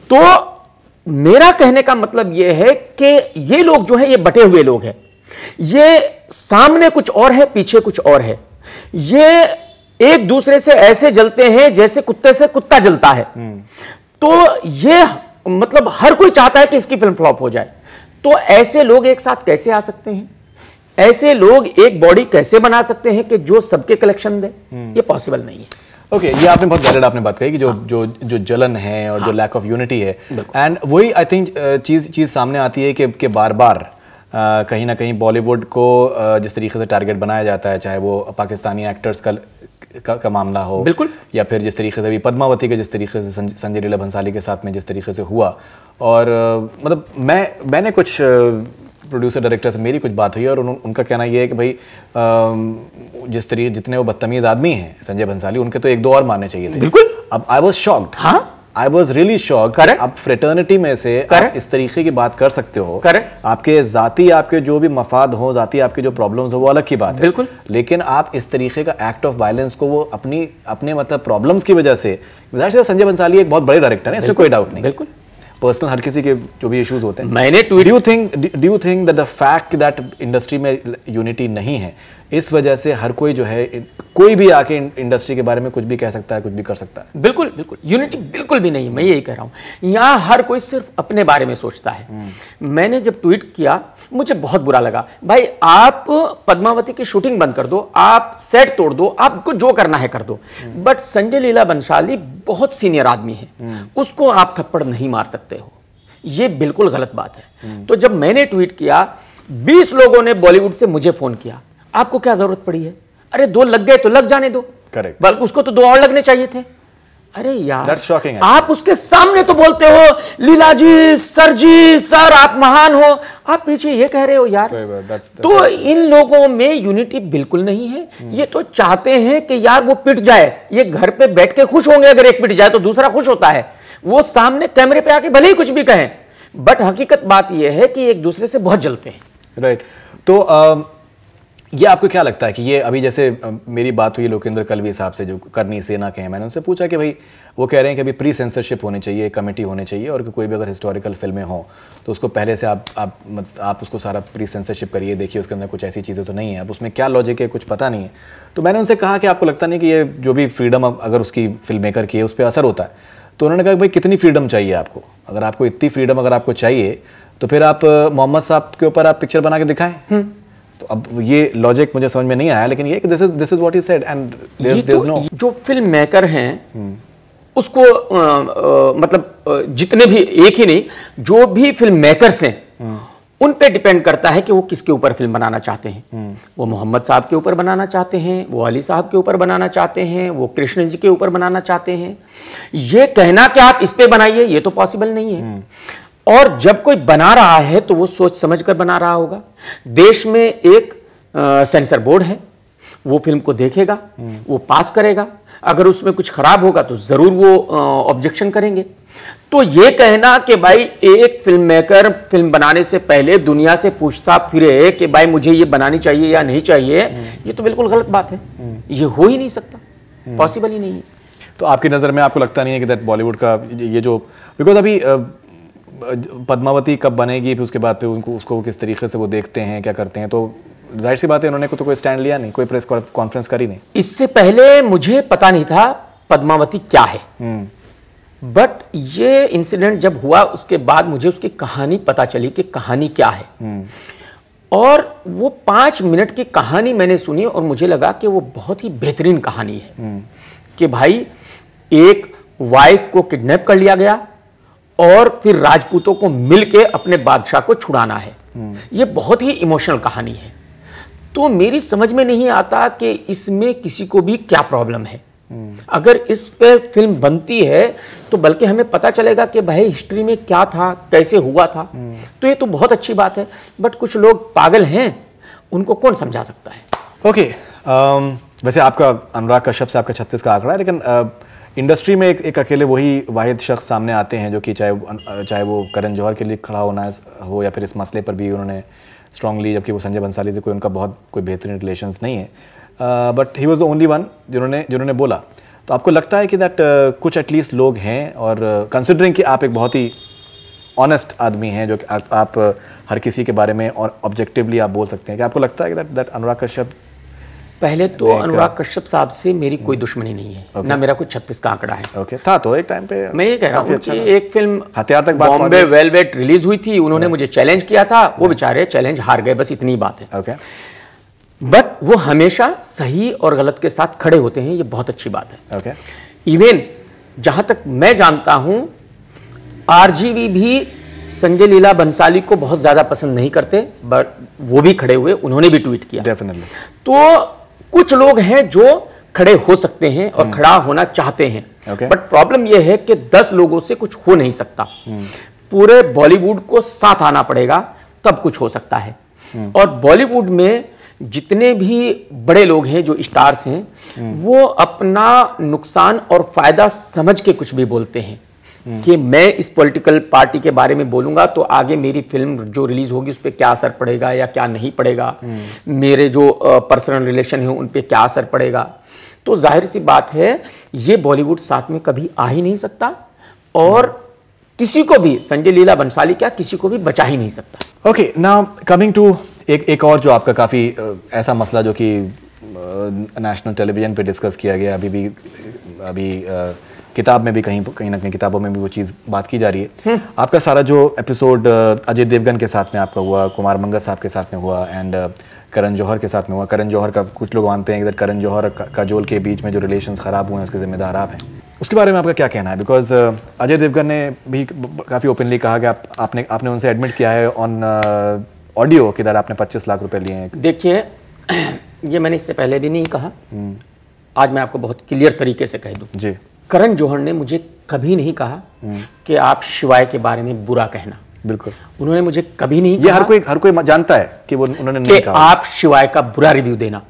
तो मेरा कहने का मतलब यह है कि ये लोग जो है ये बटे हुए लोग हैं। ये सामने कुछ और है, पीछे कुछ और है। ये एक दूसरे से ऐसे जलते हैं जैसे कुत्ते से कुत्ता जलता है। तो ये मतलब हर कोई चाहता है कि इसकी फिल्म फ्लॉप हो जाए। तो ऐसे लोग एक साथ कैसे आ सकते हैं? ऐसे लोग एक बॉडी कैसे बना सकते हैं कि जो सबके कलेक्शन दे? ये पॉसिबल नहीं है। ओके, ये आपने बहुत वैलिड आपने बात कही कि जो जलन है और जो लैक ऑफ यूनिटी है, एंड वही आई थिंक चीज सामने आती है कि बार बार कहीं ना कहीं बॉलीवुड को जिस तरीके से टारगेट बनाया जाता है, चाहे वो पाकिस्तानी एक्टर्स का मामला हो, बिल्कुल, या फिर जिस तरीके से अभी पद्मावती के जिस तरीके से संजय लीला भंसाली के साथ में जिस तरीके से हुआ, और मतलब मैंने कुछ प्रोड्यूसर डायरेक्टर से मेरी कुछ बात हुई और उनका कहना यह है कि भाई जिस तरीके जितने वो बदतमीज आदमी हैं संजय भंसाली, उनके तो एक दो और मारने चाहिए थे। बिल्कुल। अब आई वाज शॉक्ड। हाँ, I was really shocked. Correct. आप फ्रेटर्निटी में से आप इस तरीके की बात कर सकते हो। करेक्ट। आपके जाती आपके जो भी मफाद हो, जाती आपके जो प्रॉब्लम्स हो, वो अलग की बात है। बिल्कुल। लेकिन आप इस तरीके का एक्ट ऑफ वायलेंस को वो अपने मतलब प्रॉब्लम्स की वजह से, संजय भंसाली एक बहुत बड़े डायरेक्टर है, इसमें कोई डाउट नहीं। बिल्कुल। पर्सनल हर किसी के जो भी इश्यूज होते हैं। मैंने do you think that the fact that industry में यूनिटी नहीं है, इस वजह से हर कोई जो है, कोई भी आके इंडस्ट्री के बारे में कुछ भी कह सकता है, कुछ भी कर सकता है? बिल्कुल बिल्कुल, यूनिटी बिल्कुल भी नहीं। मैं यही कह रहा हूं, यहां हर कोई सिर्फ अपने बारे में सोचता है। मैंने जब ट्वीट किया मुझे बहुत बुरा लगा। भाई आप पद्मावती की शूटिंग बंद कर दो, आप सेट तोड़ दो, आपको जो करना है कर दो, बट संजय लीला भंसाली बहुत सीनियर आदमी है, उसको आप थप्पड़ नहीं मार सकते हो। ये बिल्कुल गलत बात है। तो जब मैंने ट्वीट किया 20 लोगों ने बॉलीवुड से मुझे फोन किया, आपको क्या जरूरत पड़ी है? अरे 2 लग गए तो लग जाने दो। करेक्ट। बल्कि उसको तो 2 और लगने चाहिए थे। अरे यार, That's shocking, आप उसके सामने तो बोलते हो लीला जी, सर जी, सर आप महान हो, आप पीछे ये कह रहे हो यार। तो इन लोगों में यूनिटी बिल्कुल नहीं है। ये तो चाहते हैं कि यार वो पिट जाए। ये घर पे बैठ के खुश होंगे अगर एक पिट जाए तो दूसरा खुश होता है। वो सामने कैमरे पे आके भले ही कुछ भी कहें, बट हकीकत बात यह है कि एक दूसरे से बहुत जलते हैं। राइट। तो ये आपको क्या लगता है कि ये अभी जैसे मेरी बात हुई लोकेंद्र कलवी साहब से, जो करनी सेना के हैं, मैंने उनसे पूछा कि भाई वो कह रहे हैं कि अभी प्री सेंसरशिप होनी चाहिए, कमेटी होनी चाहिए, और कि कोई भी अगर हिस्टोरिकल फिल्में हों तो उसको पहले से आप उसको सारा प्री सेंसरशिप करिए, देखिए उसके अंदर कुछ ऐसी चीज़ें तो नहीं है। अब उसमें क्या लॉजिक है कुछ पता नहीं है। तो मैंने उनसे कहा कि आपको लगता नहीं कि ये जो भी फ्रीडम अगर उसकी फिल्म मेकर की है उस पर असर होता है? तो उन्होंने कहा कि भाई कितनी फ्रीडम चाहिए आपको? अगर आपको इतनी फ्रीडम अगर आपको चाहिए तो फिर आप मोहम्मद साहब के ऊपर आप पिक्चर बना के दिखाएं। तो अब ये लॉजिक मुझे समझ में नहीं आया, लेकिन ये this is what he said, and there is no. जो फिल्म मेकर हैं उसको मतलब जितने भी, एक ही नहीं, जो भी फिल्म मेकर्स हैं उन पे डिपेंड करता है कि वो किसके ऊपर फिल्म बनाना चाहते हैं। वो मोहम्मद साहब के ऊपर बनाना चाहते हैं, वो अली साहब के ऊपर बनाना चाहते हैं, वो कृष्ण जी के ऊपर बनाना चाहते हैं। ये कहना कि आप इस पे बनाइए, ये तो पॉसिबल नहीं है। और जब कोई बना रहा है तो वो सोच समझ कर बना रहा होगा। देश में एक सेंसर बोर्ड है, वो फिल्म को देखेगा, वो पास करेगा। अगर उसमें कुछ खराब होगा तो जरूर वो ऑब्जेक्शन करेंगे। तो ये कहना कि भाई एक फिल्म मेकर फिल्म बनाने से पहले दुनिया से पूछता फिरे कि भाई मुझे ये बनानी चाहिए या नहीं चाहिए, ये तो बिल्कुल गलत बात है। ये हो ही नहीं सकता, पॉसिबल ही नहीं है। तो आपकी नज़र में आपको लगता नहीं है कि दैट बॉलीवुड का ये जो, बिकॉज अभी पद्मावती कब बनेगी, फिर उसके बाद फिर उसको किस तरीके से वो देखते हैं, क्या करते हैं, तो जाहिर सी बात है उन्होंने तो कोई स्टैंड लिया नहीं, कोई प्रेस कॉन्फ्रेंस करी नहीं। इससे पहले मुझे पता नहीं था पद्मावती क्या है, बट ये इंसिडेंट जब हुआ उसके बाद मुझे उसकी कहानी पता चली कि कहानी क्या है। और वो 5 मिनट की कहानी मैंने सुनी और मुझे लगा कि वो बहुत ही बेहतरीन कहानी है। कि भाई एक वाइफ को किडनैप कर लिया गया और फिर राजपूतों को मिलके अपने बादशाह को छुड़ाना है। ये बहुत ही इमोशनल कहानी है। तो मेरी समझ में नहीं आता कि इसमें किसी को भी क्या प्रॉब्लम है। अगर इस पे फिल्म बनती है तो बल्कि हमें पता चलेगा कि भाई हिस्ट्री में क्या था, कैसे हुआ था। तो ये तो बहुत अच्छी बात है, बट कुछ लोग पागल हैं, उनको कौन समझा सकता है। ओके, वैसे आपका अनुराग कश्यप से आपका 36 का आंकड़ा है, लेकिन इंडस्ट्री में एक अकेले वही वाहिद शख्स सामने आते हैं जो कि चाहे वो करण जौहर के लिए खड़ा होना हो या फिर इस मसले पर भी उन्होंने स्ट्रांगली, जबकि वो संजय बंसाली से उनका बहुत कोई बेहतरीन रिलेशंस नहीं है, but he was the only one जिन्होंने बोला। तो आपको लगता है कि दैट कुछ एटलीस्ट लोग हैं, और कंसिडरिंग कि आप एक बहुत ही ऑनेस्ट आदमी हैं, जो कि आप हर किसी के बारे में और ऑब्जेक्टिवली आप बोल सकते हैं, कि आपको लगता है कि दैट अनुराग कश्यप, पहले तो अनुराग कश्यप साहब से मेरी कोई दुश्मनी नहीं है, ना मेरा कोई 36 का आंकड़ा है। था तो एक टाइम पे। मैं ये कह रहा हूँ कि एक फिल्म हथियार तक बॉम्बे वेलवेट रिलीज हुई थी, उन्होंने मुझे चैलेंज किया था, वो बेचारे चैलेंज हार गए, बस इतनी बात है। बट वो हमेशा सही और गलत के साथ खड़े होते हैं, ये बहुत अच्छी बात है। इवन जहां तक मैं जानता हूं, आरजीवी भी संजय लीला बंसाली को बहुत ज्यादा पसंद नहीं करते, बट वो भी खड़े हुए, उन्होंने भी ट्वीट किया। डेफिनेटली। तो कुछ लोग हैं जो खड़े हो सकते हैं और खड़ा होना चाहते हैं, बट प्रॉब्लम यह है कि 10 लोगों से कुछ हो नहीं सकता, पूरे बॉलीवुड को साथ आना पड़ेगा, तब कुछ हो सकता है। और बॉलीवुड में जितने भी बड़े लोग हैं, जो स्टार्स हैं, वो अपना नुकसान और फायदा समझ के कुछ भी बोलते हैं कि मैं इस पॉलिटिकल पार्टी के बारे में बोलूंगा तो आगे मेरी फिल्म जो रिलीज होगी उस पर क्या असर पड़ेगा या क्या नहीं पड़ेगा, मेरे जो पर्सनल रिलेशन है उन पर क्या असर पड़ेगा। तो जाहिर सी बात है, ये बॉलीवुड साथ में कभी आ ही नहीं सकता, और किसी को भी, संजय लीला बंसाली क्या, किसी को भी बचा ही नहीं सकता। ओके, नाउ कमिंग टू एक और जो आपका काफ़ी ऐसा मसला जो कि नेशनल टेलीविजन पे डिस्कस किया गया, अभी किताब में भी कहीं ना कहीं किताबों में भी वो चीज़ बात की जा रही है। आपका सारा जो एपिसोड अजय देवगन के साथ में आपका हुआ, कुमार मंगल साहब के साथ में हुआ, एंड करण जौहर के साथ में हुआ। करण जौहर का कुछ लोग मानते हैं कि करण जौहर काजोल के बीच में जो रिलेशंस ख़राब हुए हैं उसके जिम्मेदार आप हैं, उसके बारे में आपका क्या कहना है? बिकॉज अजय देवगन ने भी काफ़ी ओपनली कहा कि आपने उनसे एडमिट किया है ऑन ऑडियो कि आपने 25 लाख रुपए लिए हैं। देखिए, ये मैंने इससे पहले भी नहीं कहा, आज मैं आपको बहुत क्लियर तरीके से कह दूं जी। करण जौहर ने मुझे कभी नहीं कहा कि आप शिवाय के बारे में बुरा कहना। बिल्कुल, उन्होंने मुझे कभी नहीं कहा। हर कोई जानता है कि वो उन्होंने नहीं कहा आप शिवाय का बुरा रिव्यू देना।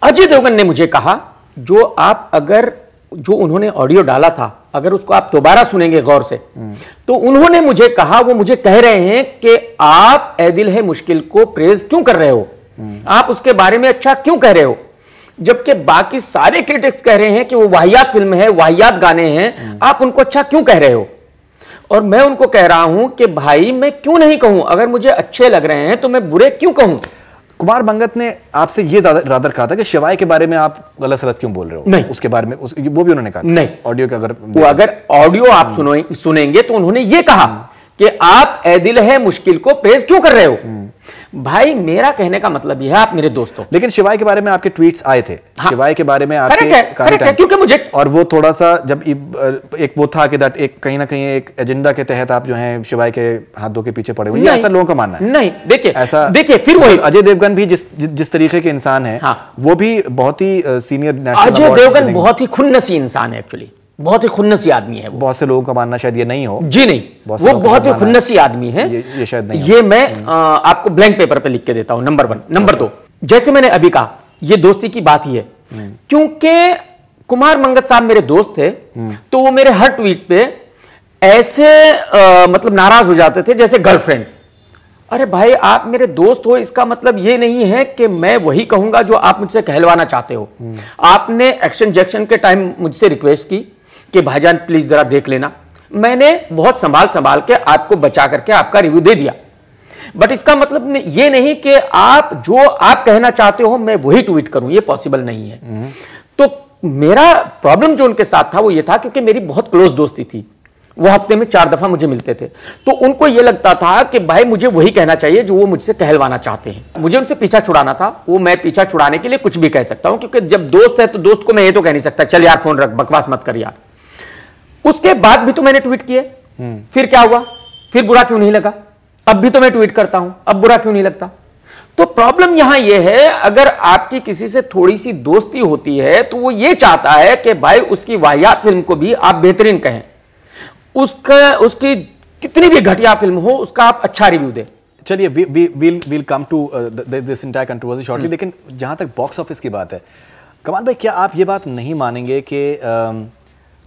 अजय देवगन ने मुझे कहा, जो उन्होंने ऑडियो डाला था, अगर उसको आप दोबारा सुनेंगे गौर से, तो उन्होंने मुझे कहा, वो मुझे कह रहे हैं कि आप ए दिल है मुश्किल को प्रेज क्यों कर रहे हो, आप उसके बारे में अच्छा क्यों कह रहे हो, जबकि बाकी सारे क्रिटिक्स कह रहे हैं कि वो वाहियात फिल्म है, वाहियात गाने हैं, आप उनको अच्छा क्यों कह रहे हो। और मैं उनको कह रहा हूं कि भाई मैं क्यों नहीं कहूं, अगर मुझे अच्छे लग रहे हैं तो मैं बुरे क्यों कहूं। कुमार मंगत ने आपसे ये रादर कहा था कि शिवाय के बारे में आप गलत सलत क्यों बोल रहे हो। नहीं, उसके बारे में वो भी उन्होंने कहा नहीं। ऑडियो के अगर ऑडियो आप सुनेंगे तो उन्होंने ये कहा कि आप ए दिल है मुश्किल को प्रेज क्यों कर रहे हो। भाई, मेरा कहने का मतलब यह है, आप मेरे दोस्त हो। लेकिन शिवाय के बारे में आपके ट्वीट्स आए थे। हाँ, शिवाय के बारे में आपके क्योंकि मुझे, और वो थोड़ा सा जब एक वो था कि दैट एक कहीं ना कहीं एक एजेंडा के तहत आप जो हैं शिवाय के हाथों के पीछे पड़े हुए, ऐसा लोगों का मानना है। नहीं, देखिए फिर वही अजय देवगन भी जिस तरीके के इंसान है, वो भी बहुत ही सीनियर। अजय देवगन बहुत ही खुन्नसी इंसान है, एक्चुअली बहुत ही खुन्नसी आदमी है। बहुत से लोगों का मानना शायद ये नहीं हो। जी नहीं, वो बहुत ही खुन्नसी आदमी है। ये शायद नहीं। ये मैं आपको ब्लैंक पेपर पे लिख के देता हूं। नंबर 1। नंबर 2, जैसे मैंने अभी कहा, ये दोस्ती की बात ही है, क्योंकि कुमार मंगत साहब मेरे दोस्त थे, तो वो मेरे हर ट्वीट पे ऐसे मतलब नाराज हो जाते थे जैसे गर्लफ्रेंड। अरे भाई, आप मेरे दोस्त हो, इसका मतलब ये नहीं है कि मैं वही कहूंगा जो आप मुझसे कहलवाना चाहते हो। आपने एक्शन जैक्शन के टाइम मुझसे रिक्वेस्ट की कि भाईजान प्लीज जरा देख लेना, मैंने बहुत संभाल के आपको बचा करके आपका रिव्यू दे दिया। बट इसका मतलब ये नहीं कि जो आप कहना चाहते हो मैं वही ट्वीट करूं, ये पॉसिबल नहीं है। तो मेरा प्रॉब्लम जो उनके साथ था वो ये था, क्योंकि मेरी बहुत क्लोज दोस्ती थी, वो हफ्ते में 4 दफा मुझे मिलते थे, तो उनको ये लगता था कि भाई मुझे वही कहना चाहिए जो वो मुझसे कहलवाना चाहते हैं। मुझे उनसे पीछा छुड़ाना था, वो मैं पीछा छुड़ाने के लिए कुछ भी कह सकता हूं, क्योंकि जब दोस्त है तो दोस्त को मैं ये तो कह नहीं सकता चल यार फोन रख, बकवास मत कर यार। उसके बाद भी तो मैंने ट्वीट किए, फिर क्या हुआ, फिर बुरा क्यों नहीं लगा? अब भी तो मैं ट्वीट करता हूं, अब बुरा क्यों नहीं लगता? तो प्रॉब्लम यहां यह है, अगर आपकी किसी से थोड़ी सी दोस्ती होती है तो वो ये चाहता है कि भाई उसकी वाहियात फिल्म को भी आप बेहतरीन कहें, उसकी कितनी भी घटिया फिल्म हो उसका आप अच्छा रिव्यू दें। चलिए, we'll come to this entire controversy shortly, लेकिन जहां तक बॉक्स ऑफिस की बात है, कमाल भाई, क्या आप ये बात नहीं मानेंगे कि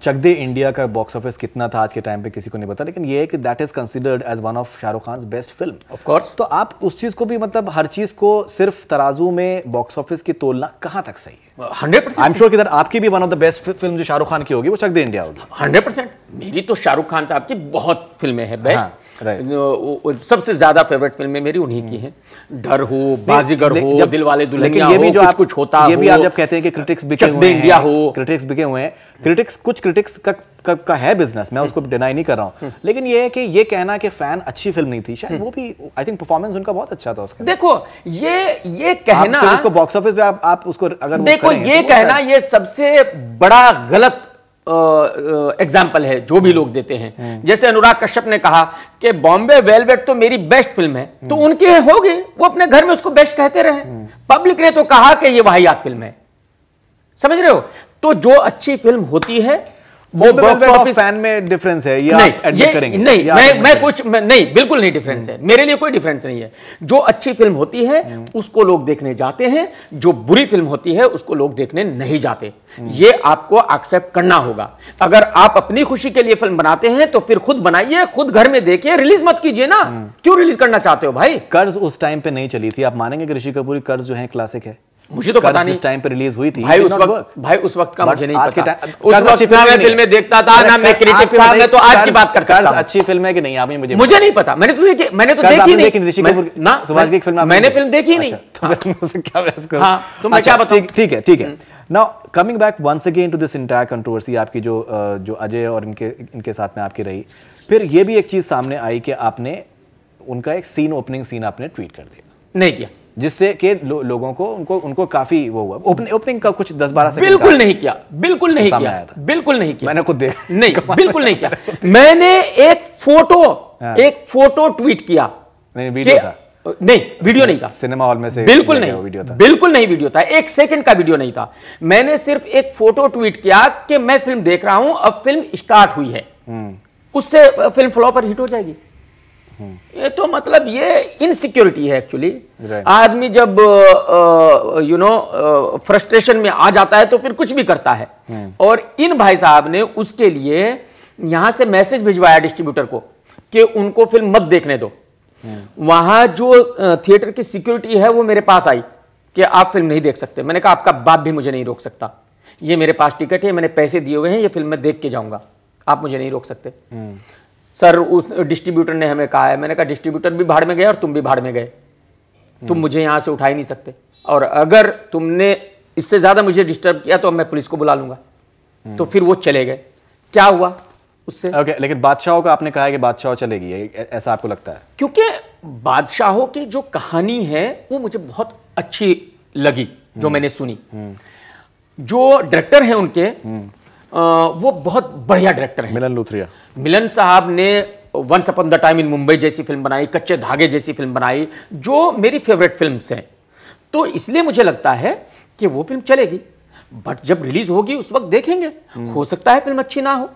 चक दे इंडिया का बॉक्स ऑफिस कितना था आज के टाइम पे किसी को नहीं पता, लेकिन ये है कि that is considered as one of Shahrukh Khan best film. Of course. तो आप उस चीज को भी, मतलब हर चीज को सिर्फ तराजू में बॉक्स ऑफिस की तोलना कहां तक सही है? 100%। आई एम श्योर कि आपकी भी one of the best film जो शाहरुख खान की होगी वो चक दे इंडिया होगी। 100%। मेरी तो शाहरुख खान साहब की बहुत फिल्में हैं बेस्ट। हाँ, right। सबसे ज्यादा फेवरेट फिल्में मेरी उन्हीं की हैं। डर हो, बाजीगर हो, दिल वाले दुल्हनिया ये भी हो, जो कुछ कुछ होता हो, ये भी आप जब कहते हैं कि क्रिटिक्स बिके हुए हैं, इंडिया हो, क्रिटिक्स बिके हुए हैं, कुछ क्रिटिक्स का है बिजनेस, मैं उसको डिनाई नहीं कर रहा हूं, लेकिन ये है कि ये कहना कि फैन अच्छी फिल्म नहीं थी, शायद वो भी आई थिंक परफॉर्मेंस उनका बहुत अच्छा था उसका। देखो ये कहना, आप उसको बॉक्स ऑफिस पे आप उसको अगर देखो ये कहना, ये सबसे बड़ा गलत एग्जाम्पल है जो भी लोग देते हैं। जैसे अनुराग कश्यप ने कहा कि बॉम्बे वेलवेट तो मेरी बेस्ट फिल्म है, तो उनकी होगी, वो अपने घर में उसको बेस्ट कहते रहे। पब्लिक ने तो कहा कि ये वाहियात फिल्म है, समझ रहे हो? तो जो अच्छी फिल्म होती है वो बॉक्स ऑफिस फैन में डिफरेंस है, नहीं, बिल्कुल नहीं डिफरेंस है, मेरे लिए कोई डिफरेंस नहीं है। जो अच्छी फिल्म होती है उसको लोग देखने जाते हैं, जो बुरी फिल्म होती है उसको लोग देखने नहीं जाते। ये आपको एक्सेप्ट करना होगा। अगर आप अपनी खुशी के लिए फिल्म बनाते हैं तो फिर खुद बनाइए, खुद घर में देखिए, रिलीज मत कीजिए ना। क्यों रिलीज करना चाहते हो भाई? कर्ज उस टाइम पे नहीं चली थी, आप मानेंगे कि ऋषि कपूर की कर्ज जो है क्लासिक है। मुझे तो पता नहीं जिस टाइम पे रिलीज हुई थी भाई, उस वक्त का मुझे नहीं पता। उस वक्त ना मैं फिल्में देखता था ना मैं क्रिटिक था, मैं तो आज की बात कर सकता हूं। अच्छी फिल्म है कि नहीं, आप मुझे नहीं पता, मैंने तो देखी नहीं, ऋषि कपूर ना सुभाष की फिल्म मैंने फिल्म देखी नहीं। क्या बहस करूं? हाँ, तो मैं क्या बताऊं? ठीक है। Now coming back once again to this entire controversy आपकी जो अजय और इनके साथ में आपकी रही, फिर ये भी एक चीज सामने आई कि आपने उनका एक ओपनिंग सीन आपने ट्वीट कर दिया। नहीं किया, जिससे कि लोगों को उनको काफी वो हुआ। ओपनिंग का कुछ 10-12 सेकंड बिल्कुल नहीं किया, बिल्कुल नहीं किया, मैंने खुद देखा। नहीं, बिल्कुल नहीं किया। मैंने एक फोटो ट्वीट किया। नहीं, वीडियो था। नहीं, वीडियो नहीं था, सिनेमा हॉल में से बिल्कुल नहीं वीडियो था, बिल्कुल नहीं वीडियो था, 1 सेकंड का वीडियो नहीं था। मैंने सिर्फ एक फोटो ट्वीट किया कि मैं फिल्म देख रहा हूं, अब फिल्म स्टार्ट हुई है, उससे फिल्म फ्लॉप और हिट हो जाएगी। ये तो मतलब ये इनसिक्योरिटी है एक्चुअली। आदमी जब फ्रस्ट्रेशन में आ जाता है तो फिर कुछ भी करता है। और इन भाई साहब ने उसके लिए यहां से मैसेज भिजवाया डिस्ट्रीब्यूटर को कि उनको फिल्म मत देखने दो। वहां जो थिएटर की सिक्योरिटी है वो मेरे पास आई कि आप फिल्म नहीं देख सकते। मैंने कहा आपका बाप भी मुझे नहीं रोक सकता, ये मेरे पास टिकट है, मैंने पैसे दिए हुए हैं, ये फिल्म मैं देख के जाऊंगा, आप मुझे नहीं रोक सकते। सर उस डिस्ट्रीब्यूटर ने हमें कहा है। मैंने कहा डिस्ट्रीब्यूटर भी भाड़ में गए और तुम भी भाड़ में गए, तुम मुझे यहां से उठा ही नहीं सकते, और अगर तुमने इससे ज्यादा मुझे डिस्टर्ब किया तो मैं पुलिस को बुला लूंगा। तो फिर वो चले गए। क्या हुआ उससे? ओके, लेकिन बादशाहों का आपने कहा है कि बादशाह चलेगी, ऐसा आपको लगता है? क्योंकि बादशाहों की जो कहानी है वो मुझे बहुत अच्छी लगी, जो मैंने सुनी। जो डायरेक्टर है उनके वो बहुत बढ़िया डायरेक्टर है। मिलन साहब ने once upon the time in Mumbai जैसी फिल्म बनाई, कच्चे धागे जैसी फिल्म बनाई, जो मेरी फेवरेट फिल्म्स हैं। तो इसलिए मुझे लगता है कि वो फिल्म चलेगी, बट जब रिलीज होगी उस वक्त देखेंगे। हो सकता है फिल्म अच्छी ना हो,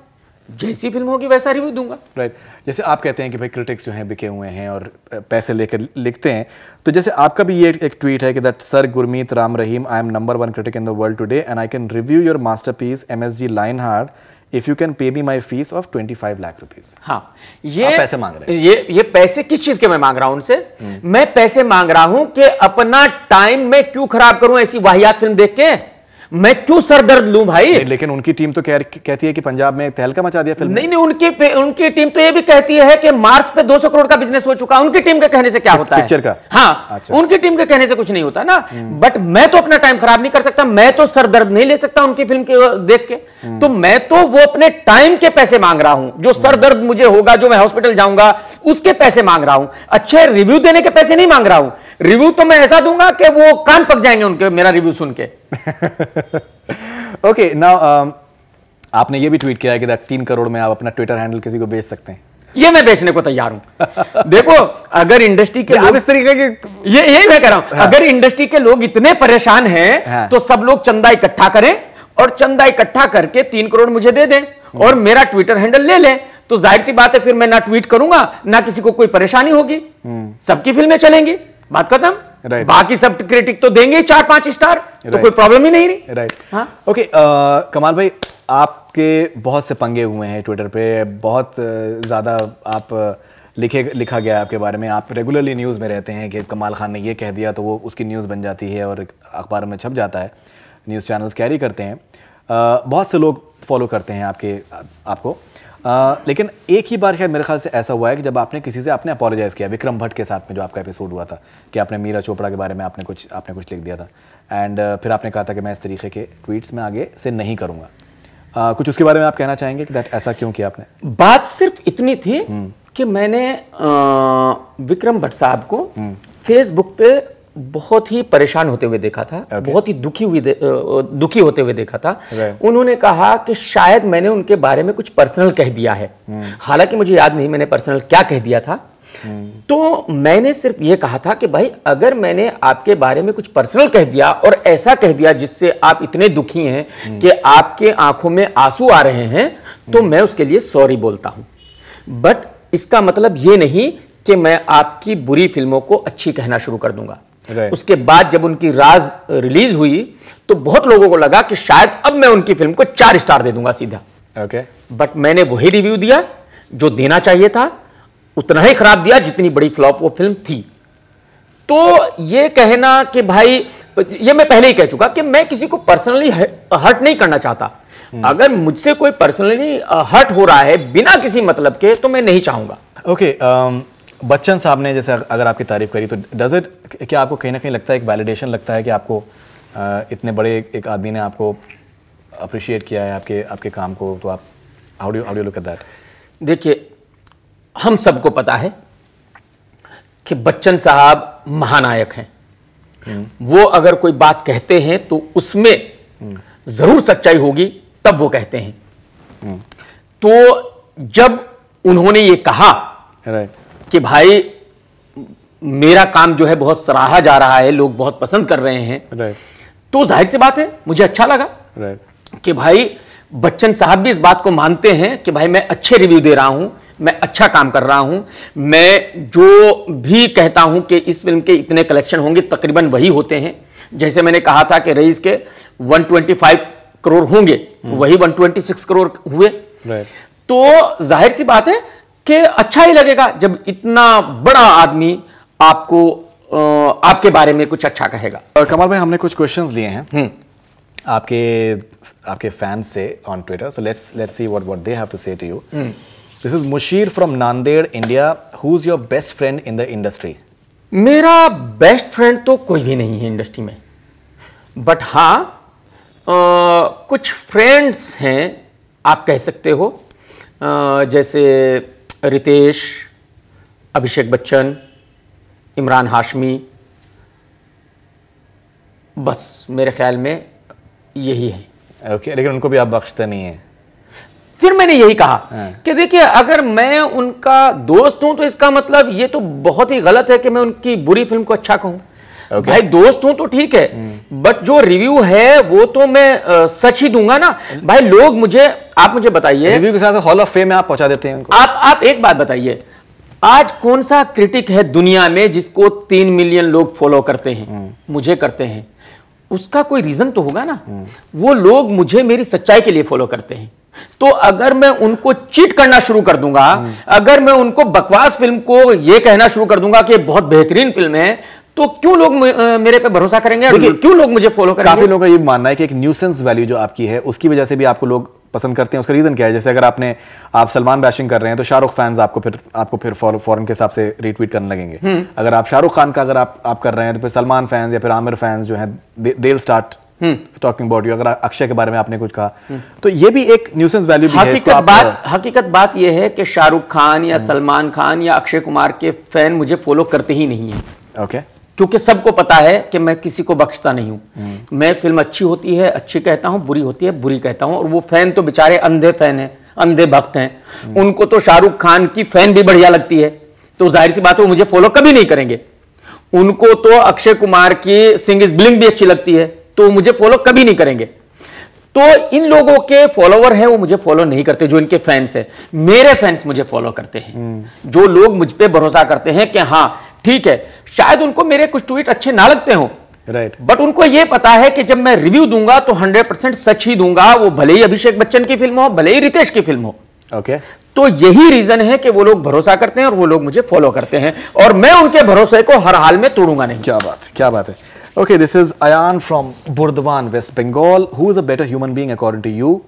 जैसी फिल्म होगी वैसा रिव्यू दूंगा। राइट। जैसे आप कहते हैं कि भाई क्रिटिक्स जो हैं बिके हुए हैं और पैसे लेकर लिखते हैं, तो जैसे आपका भी ये एक ट्वीट है कि that sir Gurmeet Ram Rahim, I am number 1 critic in the world today and I can review your masterpiece MSG lionheart if you can pay me my fees of 25 lakh rupees. हाँ, ये पैसे मांग रहे हैं। ये पैसे किस चीज के मैं मांग रहा हूं उनसे? मैं पैसे मांग रहा हूं कि अपना टाइम मैं क्यों खराब करूं ऐसी वाहियात फिल्म देख के? मैं क्यों सरदर्द लूं भाई? लेकिन उनकी टीम तो कहती है कि पंजाब में तहलका मचा दिया फिल्म। नहीं, उनकी टीम तो ये भी कहती है कि मार्स पे 200 करोड़ का बिजनेस हो चुका है। उनकी टीम के कहने से क्या होता है? पिक्चर का? हाँ, अच्छा। उनकी टीम के कहने से कुछ नहीं होता ना। बट मैं तो अपना टाइम खराब नहीं कर सकता, मैं तो सरदर्द नहीं ले सकता उनकी फिल्म के देख के। तो मैं तो वो अपने टाइम के पैसे मांग रहा हूं, जो सरदर्द मुझे होगा, जो मैं हॉस्पिटल जाऊंगा उसके पैसे मांग रहा हूं। अच्छे रिव्यू देने के पैसे नहीं मांग रहा हूं। रिव्यू तो मैं ऐसा दूंगा कि वो कान पक जाएंगे उनके मेरा रिव्यू सुन के। ओके, नाउ आपने ये भी ट्वीट किया है कि 3 करोड़ में आप अपना ट्विटर हैंडल किसी को बेच सकते हैं। ये मैं बेचने को तैयार हूं। देखो, अगर इंडस्ट्री के लोग इस तरीके के, यही मैं कह रहा हूं, अगर इंडस्ट्री के लोग इतने परेशान हैं तो सब लोग चंदा इकट्ठा करें और चंदा इकट्ठा करके 3 करोड़ मुझे दे दें और मेरा ट्विटर हैंडल ले लें। तो जाहिर सी बात है फिर मैं ना ट्वीट करूंगा ना किसी को कोई परेशानी होगी, सबकी फिल्में चलेंगी, बात खत्म। Right. बाकी सब क्रिटिक तो देंगे 4-5 स्टार, तो कोई प्रॉब्लम ही नहीं रही। राइट। हाँ? ओके, कमाल भाई, आपके बहुत से पंगे हुए हैं ट्विटर पे, बहुत ज़्यादा आप लिखा गया है आपके बारे में। आप रेगुलरली न्यूज़ में रहते हैं कि कमाल खान ने ये कह दिया तो वो उसकी न्यूज़ बन जाती है और अखबारों में छप जाता है, न्यूज़ चैनल्स कैरी करते हैं, बहुत से लोग फॉलो करते हैं आपको। लेकिन एक ही बार शायद मेरे ख्याल से ऐसा हुआ है कि जब आपने किसी से आपने अपोलोजाइज़ किया, विक्रम भट्ट के साथ में जो आपका एपिसोड हुआ था कि आपने मीरा चोपड़ा के बारे में आपने कुछ लिख दिया था, एंड फिर आपने कहा था कि मैं इस तरीके के ट्वीट्स में आगे से नहीं करूँगा। कुछ उसके बारे में आप कहना चाहेंगे कि ऐसा क्यों किया आपने? बात सिर्फ इतनी थी कि मैंने विक्रम भट्ट साहब को फेसबुक पे बहुत ही परेशान होते हुए देखा था, बहुत ही दुखी होते हुए देखा था। उन्होंने कहा कि शायद मैंने उनके बारे में कुछ पर्सनल कह दिया है, हालांकि मुझे याद नहीं मैंने पर्सनल क्या कह दिया था। तो मैंने सिर्फ ये कहा था कि भाई अगर मैंने आपके बारे में कुछ पर्सनल कह दिया और ऐसा कह दिया जिससे आप इतने दुखी हैं कि आपके आंखों में आंसू आ रहे हैं, तो मैं उसके लिए सॉरी बोलता हूं। बट इसका मतलब ये नहीं कि मैं आपकी बुरी फिल्मों को अच्छी कहना शुरू कर दूंगा। उसके बाद जब उनकी राज रिलीज हुई तो बहुत लोगों को लगा कि शायद अब मैं उनकी फिल्म को 4 स्टार दे दूंगा सीधा। बट मैंने वही रिव्यू दिया जो देना चाहिए था, उतना ही खराब दिया जितनी बड़ी फ्लॉप वो फिल्म थी। तो ये कहना कि भाई, ये मैं पहले ही कह चुका कि मैं किसी को पर्सनली हर्ट नहीं करना चाहता। अगर मुझसे कोई पर्सनली हर्ट हो रहा है बिना किसी मतलब के, तो मैं नहीं चाहूंगा। ओके, बच्चन साहब ने जैसे अगर आपकी तारीफ करी तो डज इट, क्या आपको कहीं ना कहीं लगता है, एक वैलिडेशन लगता है कि आपको इतने बड़े एक आदमी ने आपको अप्रिशिएट किया है आपके काम को, तो आप how do look at that? देखिए, हम सबको पता है कि बच्चन साहब महानायक हैं। वो अगर कोई बात कहते हैं तो उसमें जरूर सच्चाई होगी, तब वो कहते हैं। तो जब उन्होंने ये कहा कि भाई मेरा काम जो है बहुत सराहा जा रहा है, लोग बहुत पसंद कर रहे हैं, तो जाहिर सी बात है मुझे अच्छा लगा कि भाई बच्चन साहब भी इस बात को मानते हैं कि भाई मैं अच्छे रिव्यू दे रहा हूं, मैं अच्छा काम कर रहा हूं, मैं जो भी कहता हूं कि इस फिल्म के इतने कलेक्शन होंगे तकरीबन वही होते हैं। जैसे मैंने कहा था कि रईस के 125 करोड़ होंगे, वही 126 करोड़ हुए। तो जाहिर सी बात है कि अच्छा ही लगेगा जब इतना बड़ा आदमी आपको आपके बारे में कुछ अच्छा कहेगा। और कमाल भाई, हमने कुछ क्वेश्चंस लिए हैं आपके फैंस से on Twitter, so let's see what they have to say to you. This is Mushir from Nanded, India. Who is your best friend in the industry? मेरा बेस्ट फ्रेंड तो कोई भी नहीं है इंडस्ट्री में, बट हाँ कुछ फ्रेंड्स हैं आप कह सकते हो, जैसे रितेश, अभिषेक बच्चन, इमरान हाशमी, बस मेरे ख्याल में यही है। ओके, लेकिन उनको भी आप बख्शते नहीं हैं। फिर मैंने यही कहा कि देखिए, अगर मैं उनका दोस्त हूं तो इसका मतलब ये तो बहुत ही गलत है कि मैं उनकी बुरी फिल्म को अच्छा कहूं। भाई दोस्त हूं तो ठीक है, बट जो रिव्यू है वो तो मैं सच ही दूंगा ना। भाई लोग आप मुझे बताइए, रिव्यू के साथ हॉल ऑफ फेम में आप पहुंचा देते हैं उनको। आप एक बात बताइए, आज कौन सा क्रिटिक है दुनिया में जिसको 3 मिलियन लोग फॉलो करते हैं? मुझे करते हैं, उसका कोई रीजन तो होगा ना। वो लोग मुझे मेरी सच्चाई के लिए फॉलो करते हैं। तो अगर मैं उनको चीट करना शुरू कर दूंगा, अगर मैं उनको बकवास फिल्म को यह कहना शुरू कर दूंगा कि बहुत बेहतरीन फिल्म है, तो क्यों लोग मेरे पे भरोसा करेंगे? क्यों लोग मुझे फॉलो करेंगे? काफी लोगों का ये मानना है कि एक न्यूसेंस वैल्यू जो आपकी है उसकी वजह से भी आपको लोग पसंद करते हैं। उसका रीजन क्या है? जैसे अगर आप सलमान बैशिंग कर रहे हैं तो शाहरुख फैंस आपको फिर फौरन के हिसाब से रीट्वीट करने लगेंगे। अगर आप शाहरुख खान का अगर आप कर रहे हैं तो फिर सलमान फैंस या फिर आमिर फैंस जो है they will start talking about you. अगर अक्षय के बारे में आपने कुछ कहा तो ये भी एक न्यूसेंस वैल्यू भी है। हकीकत बात यह है कि शाहरुख खान या सलमान खान या अक्षय कुमार के फैन मुझे फॉलो करते ही नहीं है। ओके, क्योंकि सबको पता है कि मैं किसी को बख्शता नहीं हूं। मैं फिल्म अच्छी होती है अच्छी कहता हूं, बुरी होती है बुरी कहता हूं। और वो फैन तो बेचारे अंधे फैन हैं, अंधे भक्त हैं। उनको तो शाहरुख खान की फैन भी बढ़िया लगती है, तो जाहिर सी बात है वो मुझे फॉलो कभी नहीं करेंगे। उनको तो अक्षय कुमार की सिंग इज ब्लिंग भी अच्छी लगती है, तो मुझे फॉलो कभी नहीं करेंगे। तो इन लोगों के फॉलोवर हैं वो मुझे फॉलो नहीं करते, जो इनके फैंस हैं। मेरे फैंस मुझे फॉलो करते हैं, जो लोग मुझ पे भरोसा करते हैं कि हाँ ठीक है, शायद उनको मेरे कुछ ट्वीट अच्छे ना लगते हों, राइट, बट उनको यह पता है कि जब मैं रिव्यू दूंगा तो 100% सच ही दूंगा, वो भले ही अभिषेक बच्चन की फिल्म हो, भले ही रितेश की फिल्म हो। ओके, तो यही रीजन है कि वो लोग भरोसा करते हैं और वो लोग मुझे फॉलो करते हैं, और मैं उनके भरोसे को हर हाल में तोड़ूंगा नहीं। क्या बात है, क्या बात है। Okay, this is Ayaan from Burdwan, West Bengal. Who is a better human being according to you?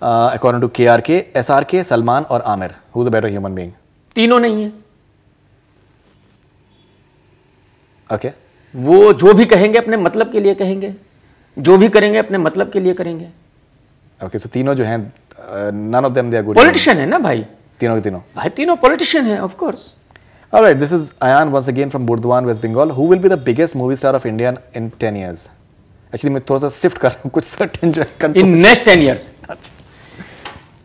According to KRK, SRK, Salman और Aamir, who is a better human being? तीनों नहीं है। ओके, वो जो भी कहेंगे अपने मतलब के लिए कहेंगे, जो भी करेंगे अपने मतलब के लिए करेंगे। ओके, तो तीनों जो हैं, none of them they are good politician है ना भाई, तीनों के तीनों भाई तीनों पॉलिटिशियन है, of course. Alright, this is Ayan once again from Burdwan, West Bengal. Who will be the biggest movie star of India in 10 years? Actually, मैं थोड़ा सा शिफ्ट कर रहा हूँ कुछ सर्टेन जो in next 10 years.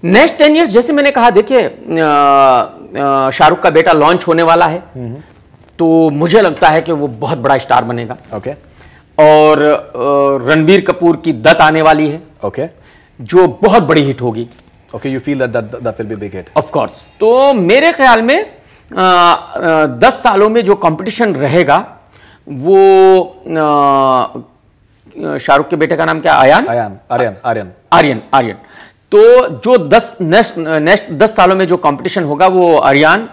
Next 10 years जैसे मैंने कहा, देखिए शाहरुख का बेटा लॉन्च होने वाला है, तो मुझे लगता है कि वो बहुत बड़ा स्टार बनेगा। ओके, और रणबीर कपूर की दत्त आने वाली है, ओके, जो बहुत बड़ी हिट होगी। Okay, you feel that will be big hit? Of course. तो मेरे ख्याल में 10 सालों में जो कंपटीशन रहेगा वो शाहरुख के बेटे का नाम क्या? आर्यन। तो जो 10 सालों में जो कंपटीशन होगा वो आर्यन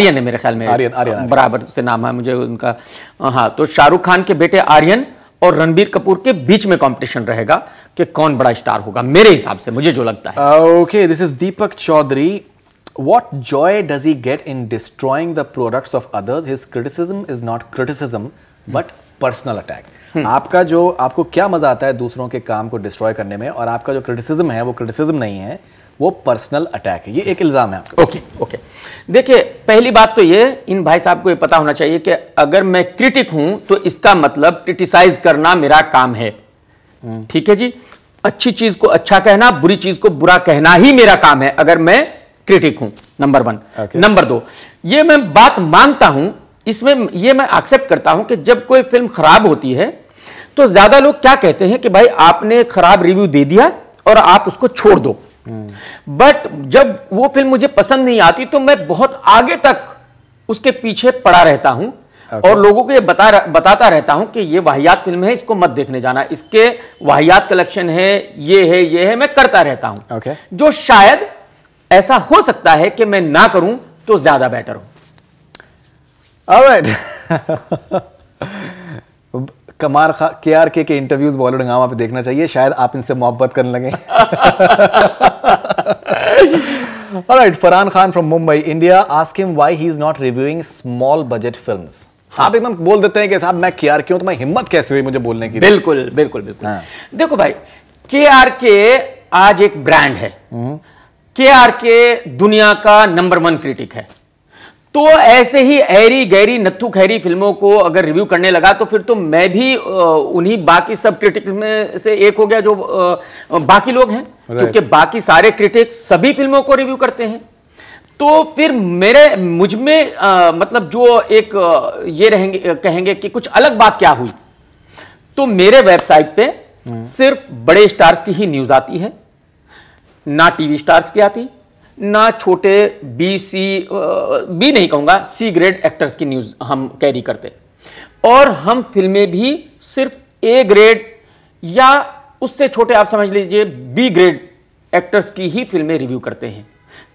है मेरे ख्याल में, आर्यन बराबर से नाम है मुझे उनका। हाँ, तो शाहरुख खान के बेटे आर्यन और रणबीर कपूर के बीच में कंपटीशन रहेगा कि कौन बड़ा स्टार होगा, मेरे हिसाब से, मुझे जो लगता है। Okay, this is Deepak Chaudhary. What joy does he get in destroying the products of others? His criticism is not criticism, but personal attack. आपका जो, आपको क्या मजा आता है दूसरों के काम को डिस्ट्रॉय करने में, और आपका जो क्रिटिसिज्म है वो क्रिटिसिज्म नहीं है, वो पर्सनल अटैक है। ये एक इल्जाम है आपका। ओके। देखिए, पहली बात तो ये, इन भाई साहब को ये पता होना चाहिए कि अगर मैं क्रिटिक हूं तो इसका मतलब क्रिटिसाइज करना मेरा काम है। ठीक है जी, अच्छी चीज को अच्छा कहना, बुरी चीज को बुरा कहना ही मेरा काम है, अगर मैं क्रिटिक हूं, नंबर 1। नंबर 2, ये मैं बात मानता हूं, इसमें ये मैं एक्सेप्ट करता हूं कि जब कोई फिल्म खराब होती है तो ज्यादा लोग क्या कहते हैं कि भाई आपने खराब रिव्यू दे दिया और आप उसको छोड़ दो। बट जब वो फिल्म मुझे पसंद नहीं आती तो मैं बहुत आगे तक उसके पीछे पड़ा रहता हूं और लोगों को ये बताता रहता हूं कि ये वाहियात फिल्म है, इसको मत देखने जाना, इसके वाहियात कलेक्शन है, ये है, मैं करता रहता हूं। जो शायद ऐसा हो सकता है कि मैं ना करूं तो ज्यादा बेटर हो। ऑलराइट। कमार KRK के इंटरव्यूज बॉलीवुड हंगामा पे देखना चाहिए, शायद आप इनसे मोहब्बत करने लगे। Alright, Farhan Khan from Mumbai, India. Ask him why he is not reviewing small budget films. आप एकदम बोल देते हैं कि साहब मैं KRK हूं, तुम्हारी हिम्मत कैसे हुई मुझे बोलने की? बिल्कुल। देखो भाई, KRK आज एक ब्रांड है। KRK दुनिया का नंबर 1 क्रिटिक है। तो ऐसे ही ऐरी गैरी नत्थु खैरी फिल्मों को अगर रिव्यू करने लगा तो फिर तो मैं भी उन्हीं बाकी सब क्रिटिक्स में से एक हो गया जो बाकी लोग हैं, क्योंकि बाकी सारे क्रिटिक्स सभी फिल्मों को रिव्यू करते हैं। तो फिर मुझ में मतलब जो एक ये कहेंगे कि कुछ अलग बात क्या हुई, तो मेरे वेबसाइट पे सिर्फ बड़े स्टार्स की ही न्यूज आती है, ना टीवी स्टार्स की आती, ना छोटे बी नहीं कहूंगा, C ग्रेड एक्टर्स की न्यूज हम कैरी करते, और हम फिल्में भी सिर्फ A ग्रेड या उससे छोटे, आप समझ लीजिए B ग्रेड एक्टर्स की ही फिल्में रिव्यू करते हैं।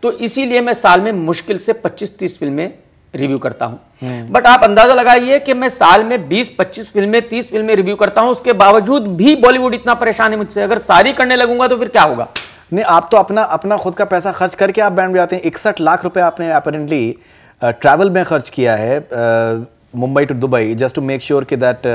तो इसीलिए मैं साल में मुश्किल से 25-30 फिल्में रिव्यू करता हूं। बट आप अंदाजा लगाइए कि मैं साल में 20-25 फिल्में, 30 फिल्में रिव्यू करता हूं, उसके बावजूद भी बॉलीवुड इतना परेशान है मुझसे। अगर सारी करने लगूंगा तो फिर क्या होगा? नहीं, आप तो अपना खुद का पैसा खर्च करके आप बैंड बजाते हैं। 61 लाख रुपए आपने अपेरेंटली ट्रैवल में खर्च किया है, Mumbai to Dubai, just to make sure कि दैट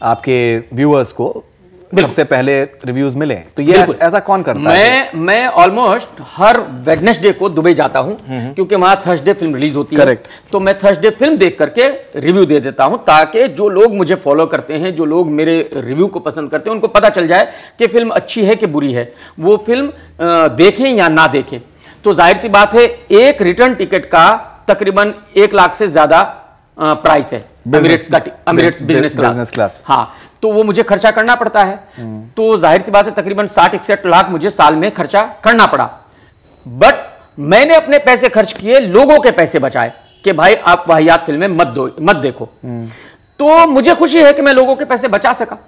आपके व्यूअर्स को सबसे पहले रिव्यूज मिले। तो ये ऐसा कौन करता है? मैं ऑलमोस्ट हर वेडनेसडे को दुबई जाता हूं, क्योंकि वहां थर्सडे फिल्म रिलीज होती है। तो मैं थर्सडे फिल्म देख करके रिव्यू दे देता हूं, ताकि जो लोग मुझे फॉलो करते हैं, जो लोग मेरे रिव्यू को पसंद करते हैं, उनको पता चल जाए कि फिल्म अच्छी है कि बुरी है, वो फिल्म देखें या ना देखें। तो जाहिर सी बात है, एक रिटर्न टिकट का तकरीबन 1 लाख से ज्यादा प्राइस है एमिरेट्स बिजनेस क्लास। हाँ, तो वो मुझे खर्चा करना पड़ता है। तो जाहिर सी बात है तकरीबन 60-61 लाख मुझे साल में खर्चा करना पड़ा। बट मैंने अपने पैसे खर्च किए, लोगों के पैसे बचाए। कि भाई आप वाहियात फिल्में मत देखो। तो मुझे खुशी है कि मैं लोगों के पैसे बचा सका।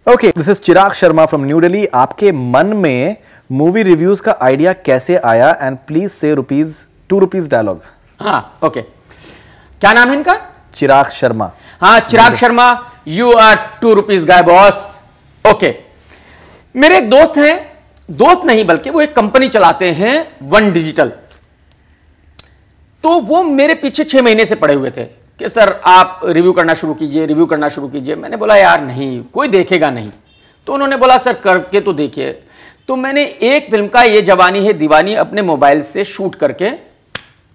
Okay, this is Chirag Sharma from new Delhi. आपके मन में मूवी रिव्यूज का आइडिया कैसे आया? एंड प्लीज से ₹2 डायलॉग। हाँ, ओके, क्या नाम है इनका? चिराग शर्मा। हाँ, Chirag Sharma, you are ₹2 guy boss. Okay, मेरे एक दोस्त हैं, दोस्त नहीं बल्कि वो एक कंपनी चलाते हैं, वन डिजिटल। तो वो मेरे पीछे 6 महीने से पड़े हुए थे कि सर आप रिव्यू करना शुरू कीजिए, रिव्यू करना शुरू कीजिए। मैंने बोला यार नहीं, कोई देखेगा नहीं। तो उन्होंने बोला सर करके तो देखिए। तो मैंने एक फिल्म का ये जवानी है दीवानी अपने मोबाइल से शूट करके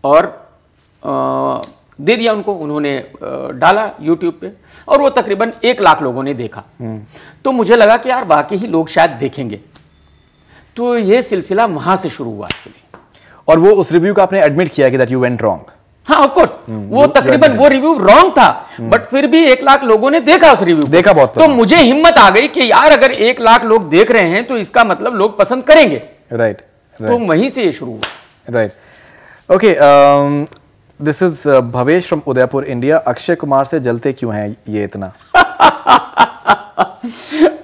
और दे दिया उनको। उन्होंने डाला यूट्यूब पे और वो तकरीबन 1 लाख लोगों ने देखा। तो मुझे लगा कि यार बाकी ही लोग शायद देखेंगे। तो ये सिलसिला वहां से शुरू हुआ एक्चुअली। और वो उस रिव्यू का आपने एडमिट किया कि दैट यू वेंट रॉन्ग? हाँ, ऑफ कोर्स वो तकरीबन वो रिव्यू रॉन्ग था, बट फिर भी 1 लाख लोगों ने देखा उस रिव्यू, देखा बहुत। तो मुझे हिम्मत आ गई कि यार अगर 1 लाख लोग देख रहे हैं तो इसका मतलब लोग पसंद करेंगे। राइट। तो वहीं से ये शुरू हुआ। Right, okay. This is Bhavesh from Udaipur, India. Akshay Kumar से जलते क्यों हैं ये इतना?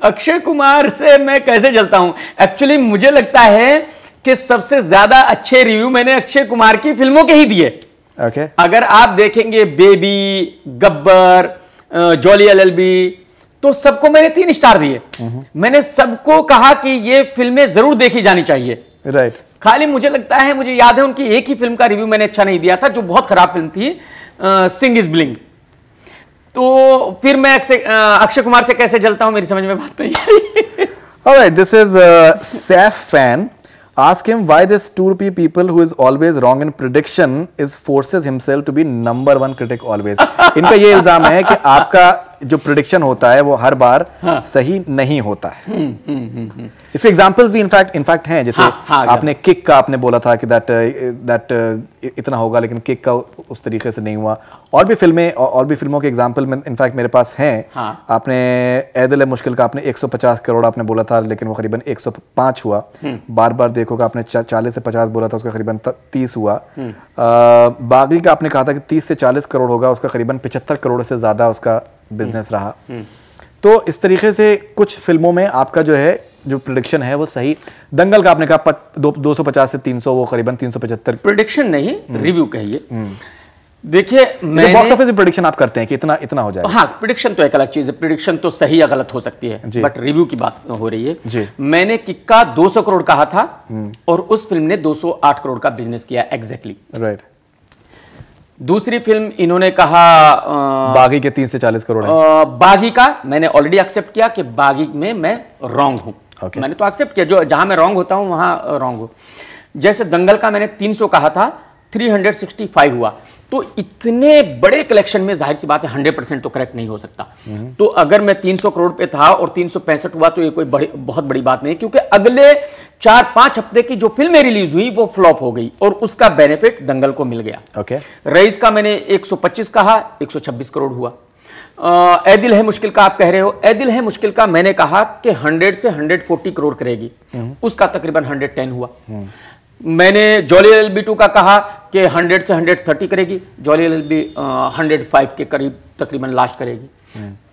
अक्षय कुमार से मैं कैसे जलता हूं? एक्चुअली मुझे लगता है कि सबसे ज्यादा अच्छे रिव्यू मैंने अक्षय कुमार की फिल्मों के ही दिए। Okay. अगर आप देखेंगे बेबी, गब्बर, जॉली LLB, तो सबको मैंने 3 स्टार दिए। मैंने सबको कहा कि ये फिल्में जरूर देखी जानी चाहिए। राइट। खाली मुझे लगता है, मुझे याद है उनकी एक ही फिल्म का रिव्यू मैंने अच्छा नहीं दिया था, जो बहुत खराब फिल्म थी, सिंग इज ब्लिंग। तो फिर मैं अक्षय कुमार से कैसे जलता हूं, मेरी समझ में बात नहीं आई। Alright, this is Saf fan. Ask him why this ₹2 people who is always wrong in prediction is forces himself to be #1 critic always. इनका ये इल्जाम है कि आपका जो प्रिडिक्शन होता है वो हर बार सही नहीं होता है। इसके एग्जांपल्स भी इनफैक्ट हैं, जैसे आपने किक का आपने बोला था कि दैट इतना होगा, लेकिन किक का उस तरीके से नहीं हुआ। और भी फिल्मों के एग्जांपल में इनफैक्ट मेरे पास हैं। आपने ऐ दिल है मुश्किल का आपने 150 करोड़ आपने बोला था, लेकिन वो करीबन 105 हुआ। बार बार देखोगे आपने 40 से 50 बोला था, उसका करीबन 30 हुआ। बागी का आपने कहा था कि 30 से 40 करोड़ होगा, उसका करीबन 75 करोड़ से ज्यादा उसका बिजनेस रहा। तो इस तरीके से कुछ फिल्मों में आपका जो है जो प्रेडिक्शन है वो सही। दंगल का आपने कहा 250 से 300, वो करीबन 375। प्रेडिक्शन नहीं, रिव्यू कहिए। देखिए, मैं बॉक्स ऑफिस प्रेडिक्शन आप करते हैं कि इतना हो जाए। हाँ, प्रेडिक्शन तो एक अलग चीज है। प्रेडिक्शन तो सही या गलत हो सकती है, बट रिव्यू की बात हो रही है जी। मैंने किक का 200 करोड़ कहा था और उस फिल्म ने 208 करोड़ का बिजनेस किया एग्जैक्टली। राइट। दूसरी फिल्म इन्होंने कहा बागी के 30 से 40 करोड़ है। बागी का मैंने ऑलरेडी एक्सेप्ट किया कि बागी में मैं रॉन्ग हूं। मैंने तो एक्सेप्ट किया, जो जहां मैं रॉन्ग होता हूं वहां रॉन्ग हूं। जैसे दंगल का मैंने 300 कहा था, 365 हुआ। तो इतने बड़े कलेक्शन में जाहिर सी बात है 100% तो करेक्ट नहीं हो सकता। तो अगर मैं 300 करोड़ पे था और 365 हुआ तो ये कोई बहुत बड़ी बात नहीं, क्योंकि अगले 4-5 हफ्ते की जो फिल्में रिलीज हुई वो फ्लॉप हो गई और उसका बेनिफिट दंगल को मिल गया। ओके। रईस का मैंने 125 कहा, 126 करोड़ हुआ। ऐ दिल है मुश्किल का आप कह रहे हो, ऐ दिल है मुश्किल का मैंने कहा कि 100 से 140 करोड़ करेगी, उसका तकरीबन 110 हुआ। मैंने जॉली LLB 2 का कहा कि 100 से 130 करेगी, जॉली LLB 105 के करीब तकरीबन लास्ट करेगी।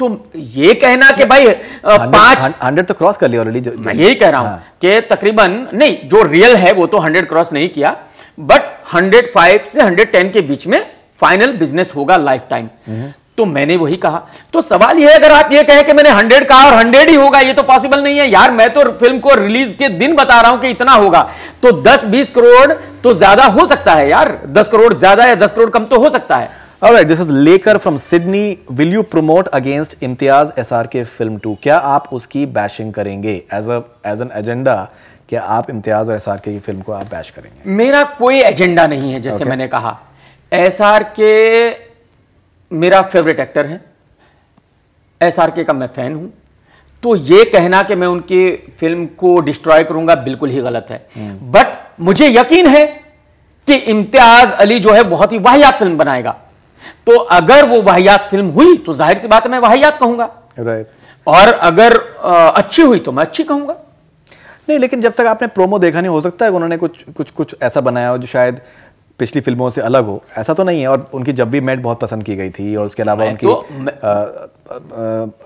तो ये कहना कि भाई 100 तो क्रॉस कर लिया ऑलरेडी। मैं यही कह रहा हूं कि तकरीबन नहीं, जो रियल है वो तो 100 क्रॉस नहीं किया, बट 105 से 110 के बीच में फाइनल बिजनेस होगा लाइफ टाइम। तो मैंने वही कहा। तो सवाल यह है, अगर आप ये कहें कि मैंने 100 कहा और 100 ही होगा, ये तो पॉसिबल नहीं है यार। मैं तो फिल्म को रिलीज के दिन बता रहा हूं कि इतना होगा, तो 10-20 करोड़ तो ज्यादा हो सकता है यार। 10 करोड़ ज्यादा या 10 करोड़ कम तो हो सकता है। Alright, this is लेकर from Sydney. Will you promote against Imtiaz SRK film 2? क्या आप उसकी बैशिंग करेंगे एज एन एजेंडा? क्या आप इम्तियाज और SRK की फिल्म को आप बैश करेंगे? मेरा कोई एजेंडा नहीं है। जैसे मैंने कहा, SRK मेरा फेवरेट एक्टर है, SRK का मैं फैन हूं। तो ये कहना कि मैं उनकी फिल्म को डिस्ट्रॉय करूंगा बिल्कुल ही गलत है। बट मुझे यकीन है कि इम्तियाज अली जो है बहुत ही वाहियात फिल्म बनाएगा। तो अगर वो वाहियात फिल्म हुई तो जाहिर सी बात है मैं वाहियात कहूंगा। राइट। और अगर अच्छी हुई तो मैं अच्छी कहूंगा। नहीं, लेकिन जब तक आपने प्रोमो देखा नहीं, हो सकता है उन्होंने कुछ ऐसा बनाया हो जो शायद पिछली फिल्मों से अलग हो, ऐसा तो नहीं है। और उनकी जब भी मेट बहुत पसंद की गई थी, और उसके अलावा उनकी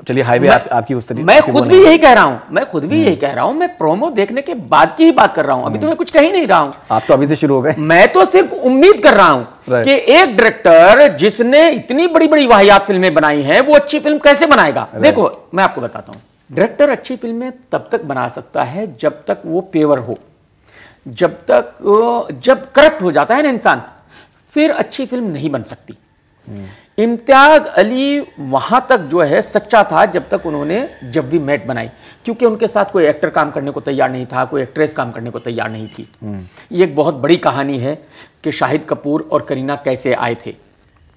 चलिए हाईवे आपकी उस तरीके, मैं खुद भी यही कह रहा हूं, मैं प्रोमो देखने के बाद की ही बात कर रहा हूं, अभी तो मैं कुछ कह ही नहीं रहा हूं। आप तो अभी से शुरू हो गए। मैं तो सिर्फ उम्मीद कर रहा हूं कि एक डायरेक्टर जिसने इतनी बड़ी बड़ी वाहियात फिल्में बनाई हैं, वो अच्छी फिल्म कैसे बनाएगा। देखो मैं आपको बताता हूं, डायरेक्टर अच्छी फिल्में तब तक बना सकता है जब तक वो पेवर हो, जब करप्ट हो जाता है ना इंसान, फिर अच्छी फिल्म नहीं बन सकती। इम्तियाज अली वहां तक जो है सच्चा था जब तक उन्होंने जब भी मेट बनाई, क्योंकि उनके साथ कोई एक्टर काम करने को तैयार नहीं था, कोई एक्ट्रेस काम करने को तैयार नहीं थी। ये एक बहुत बड़ी कहानी है कि शाहिद कपूर और करीना कैसे आए थे।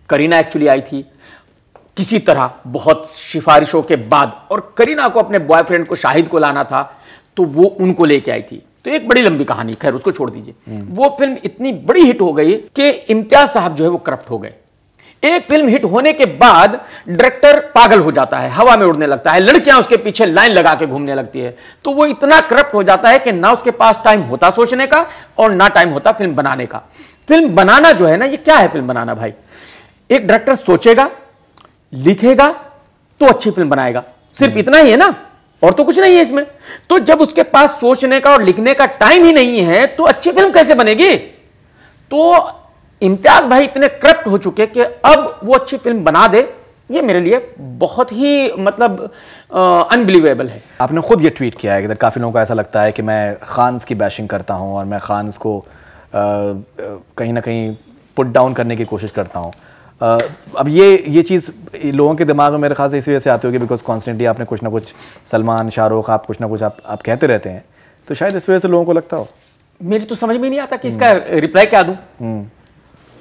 करीना एक्चुअली आई थी किसी तरह बहुत सिफारिशों के बाद, और करीना को अपने बॉयफ्रेंड को शाहिद को लाना था, तो वो उनको लेके आई थी। तो एक बड़ी लंबी कहानी, खैर उसको छोड़ दीजिए। वो फिल्म इतनी बड़ी हिट हो गई कि इम्तियाज साहब जो है वो करप्ट हो गए। एक फिल्म हिट होने के बाद डायरेक्टर पागल हो जाता है, हवा में उड़ने लगता है, लड़कियां उसके पीछे लाइन लगा के घूमने लगती है, तो वो इतना करप्ट हो जाता है कि ना उसके पास टाइम होता सोचने का और ना टाइम होता फिल्म बनाने का। फिल्म बनाना जो है ना, ये क्या है फिल्म बनाना भाई? एक डायरेक्टर सोचेगा, लिखेगा तो अच्छी फिल्म बनाएगा, सिर्फ इतना ही है ना, और तो कुछ नहीं है इसमें। तो जब उसके पास सोचने का और लिखने का टाइम ही नहीं है तो अच्छी फिल्म कैसे बनेगी? तो इम्तियाज भाई इतने करप्ट हो चुके कि अब वो अच्छी फिल्म बना दे, ये मेरे लिए बहुत ही मतलब अनबिलीवेबल है। आपने खुद ये ट्वीट किया है कि काफी लोगों को ऐसा लगता है कि मैं खान्स की बैशिंग करता हूं और मैं खान्स को कहीं ना कहीं पुट डाउन करने की कोशिश करता हूं। अब ये चीज़ लोगों के दिमाग में मेरे ख्याल से इसी वजह से आती होगी बिकॉज कॉन्स्टेंटली आपने कुछ ना कुछ सलमान, शाहरुख, आप कुछ ना कुछ आप कहते रहते हैं, तो शायद इस वजह से लोगों को लगता हो। मेरी तो समझ में नहीं आता कि इसका रिप्लाई क्या दूं,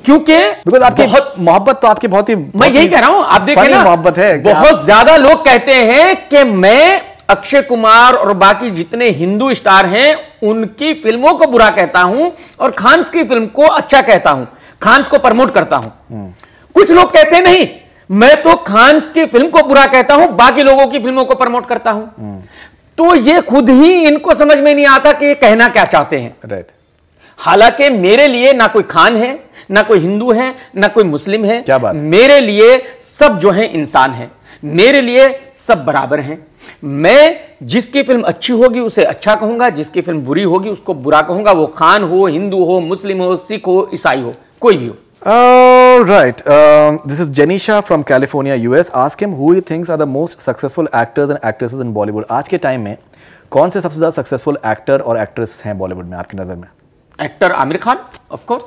क्योंकि बिकॉज आपकी बहुत मोहब्बत, तो आपकी बहुत ही, मैं यही कह रहा हूं, आप देखिए ना, मोहब्बत है। बहुत ज्यादा लोग कहते हैं कि मैं अक्षय कुमार और बाकी जितने हिंदू स्टार हैं उनकी फिल्मों को बुरा कहता हूं और खान्स की फिल्म को अच्छा कहता हूं, खान्स को प्रमोट करता हूं। कुछ लोग कहते नहीं, मैं तो खान्स की फिल्म को बुरा कहता हूं, बाकी लोगों की फिल्मों को प्रमोट करता हूं। तो ये खुद ही इनको समझ में नहीं आता कि ये कहना क्या चाहते हैं। राइट। हालांकि मेरे लिए ना कोई खान है, ना कोई हिंदू है, ना कोई मुस्लिम है। क्या बात? मेरे लिए सब जो है इंसान है, मेरे लिए सब बराबर हैं। मैं जिसकी फिल्म अच्छी होगी उसे अच्छा कहूंगा, जिसकी फिल्म बुरी होगी उसको बुरा कहूंगा, वो खान हो, हिंदू हो, मुस्लिम हो, सिख हो, ईसाई हो, कोई भी हो। Right. This is Janisha from California, US. Ask him who he thinks are the most successful actors and actresses in Bollywood. आज के टाइम में कौन से सबसे ज्यादा सक्सेसफुल एक्टर और एक्ट्रेस हैं बॉलीवुड में आपकी नजर में? Actor Aamir Khan of course,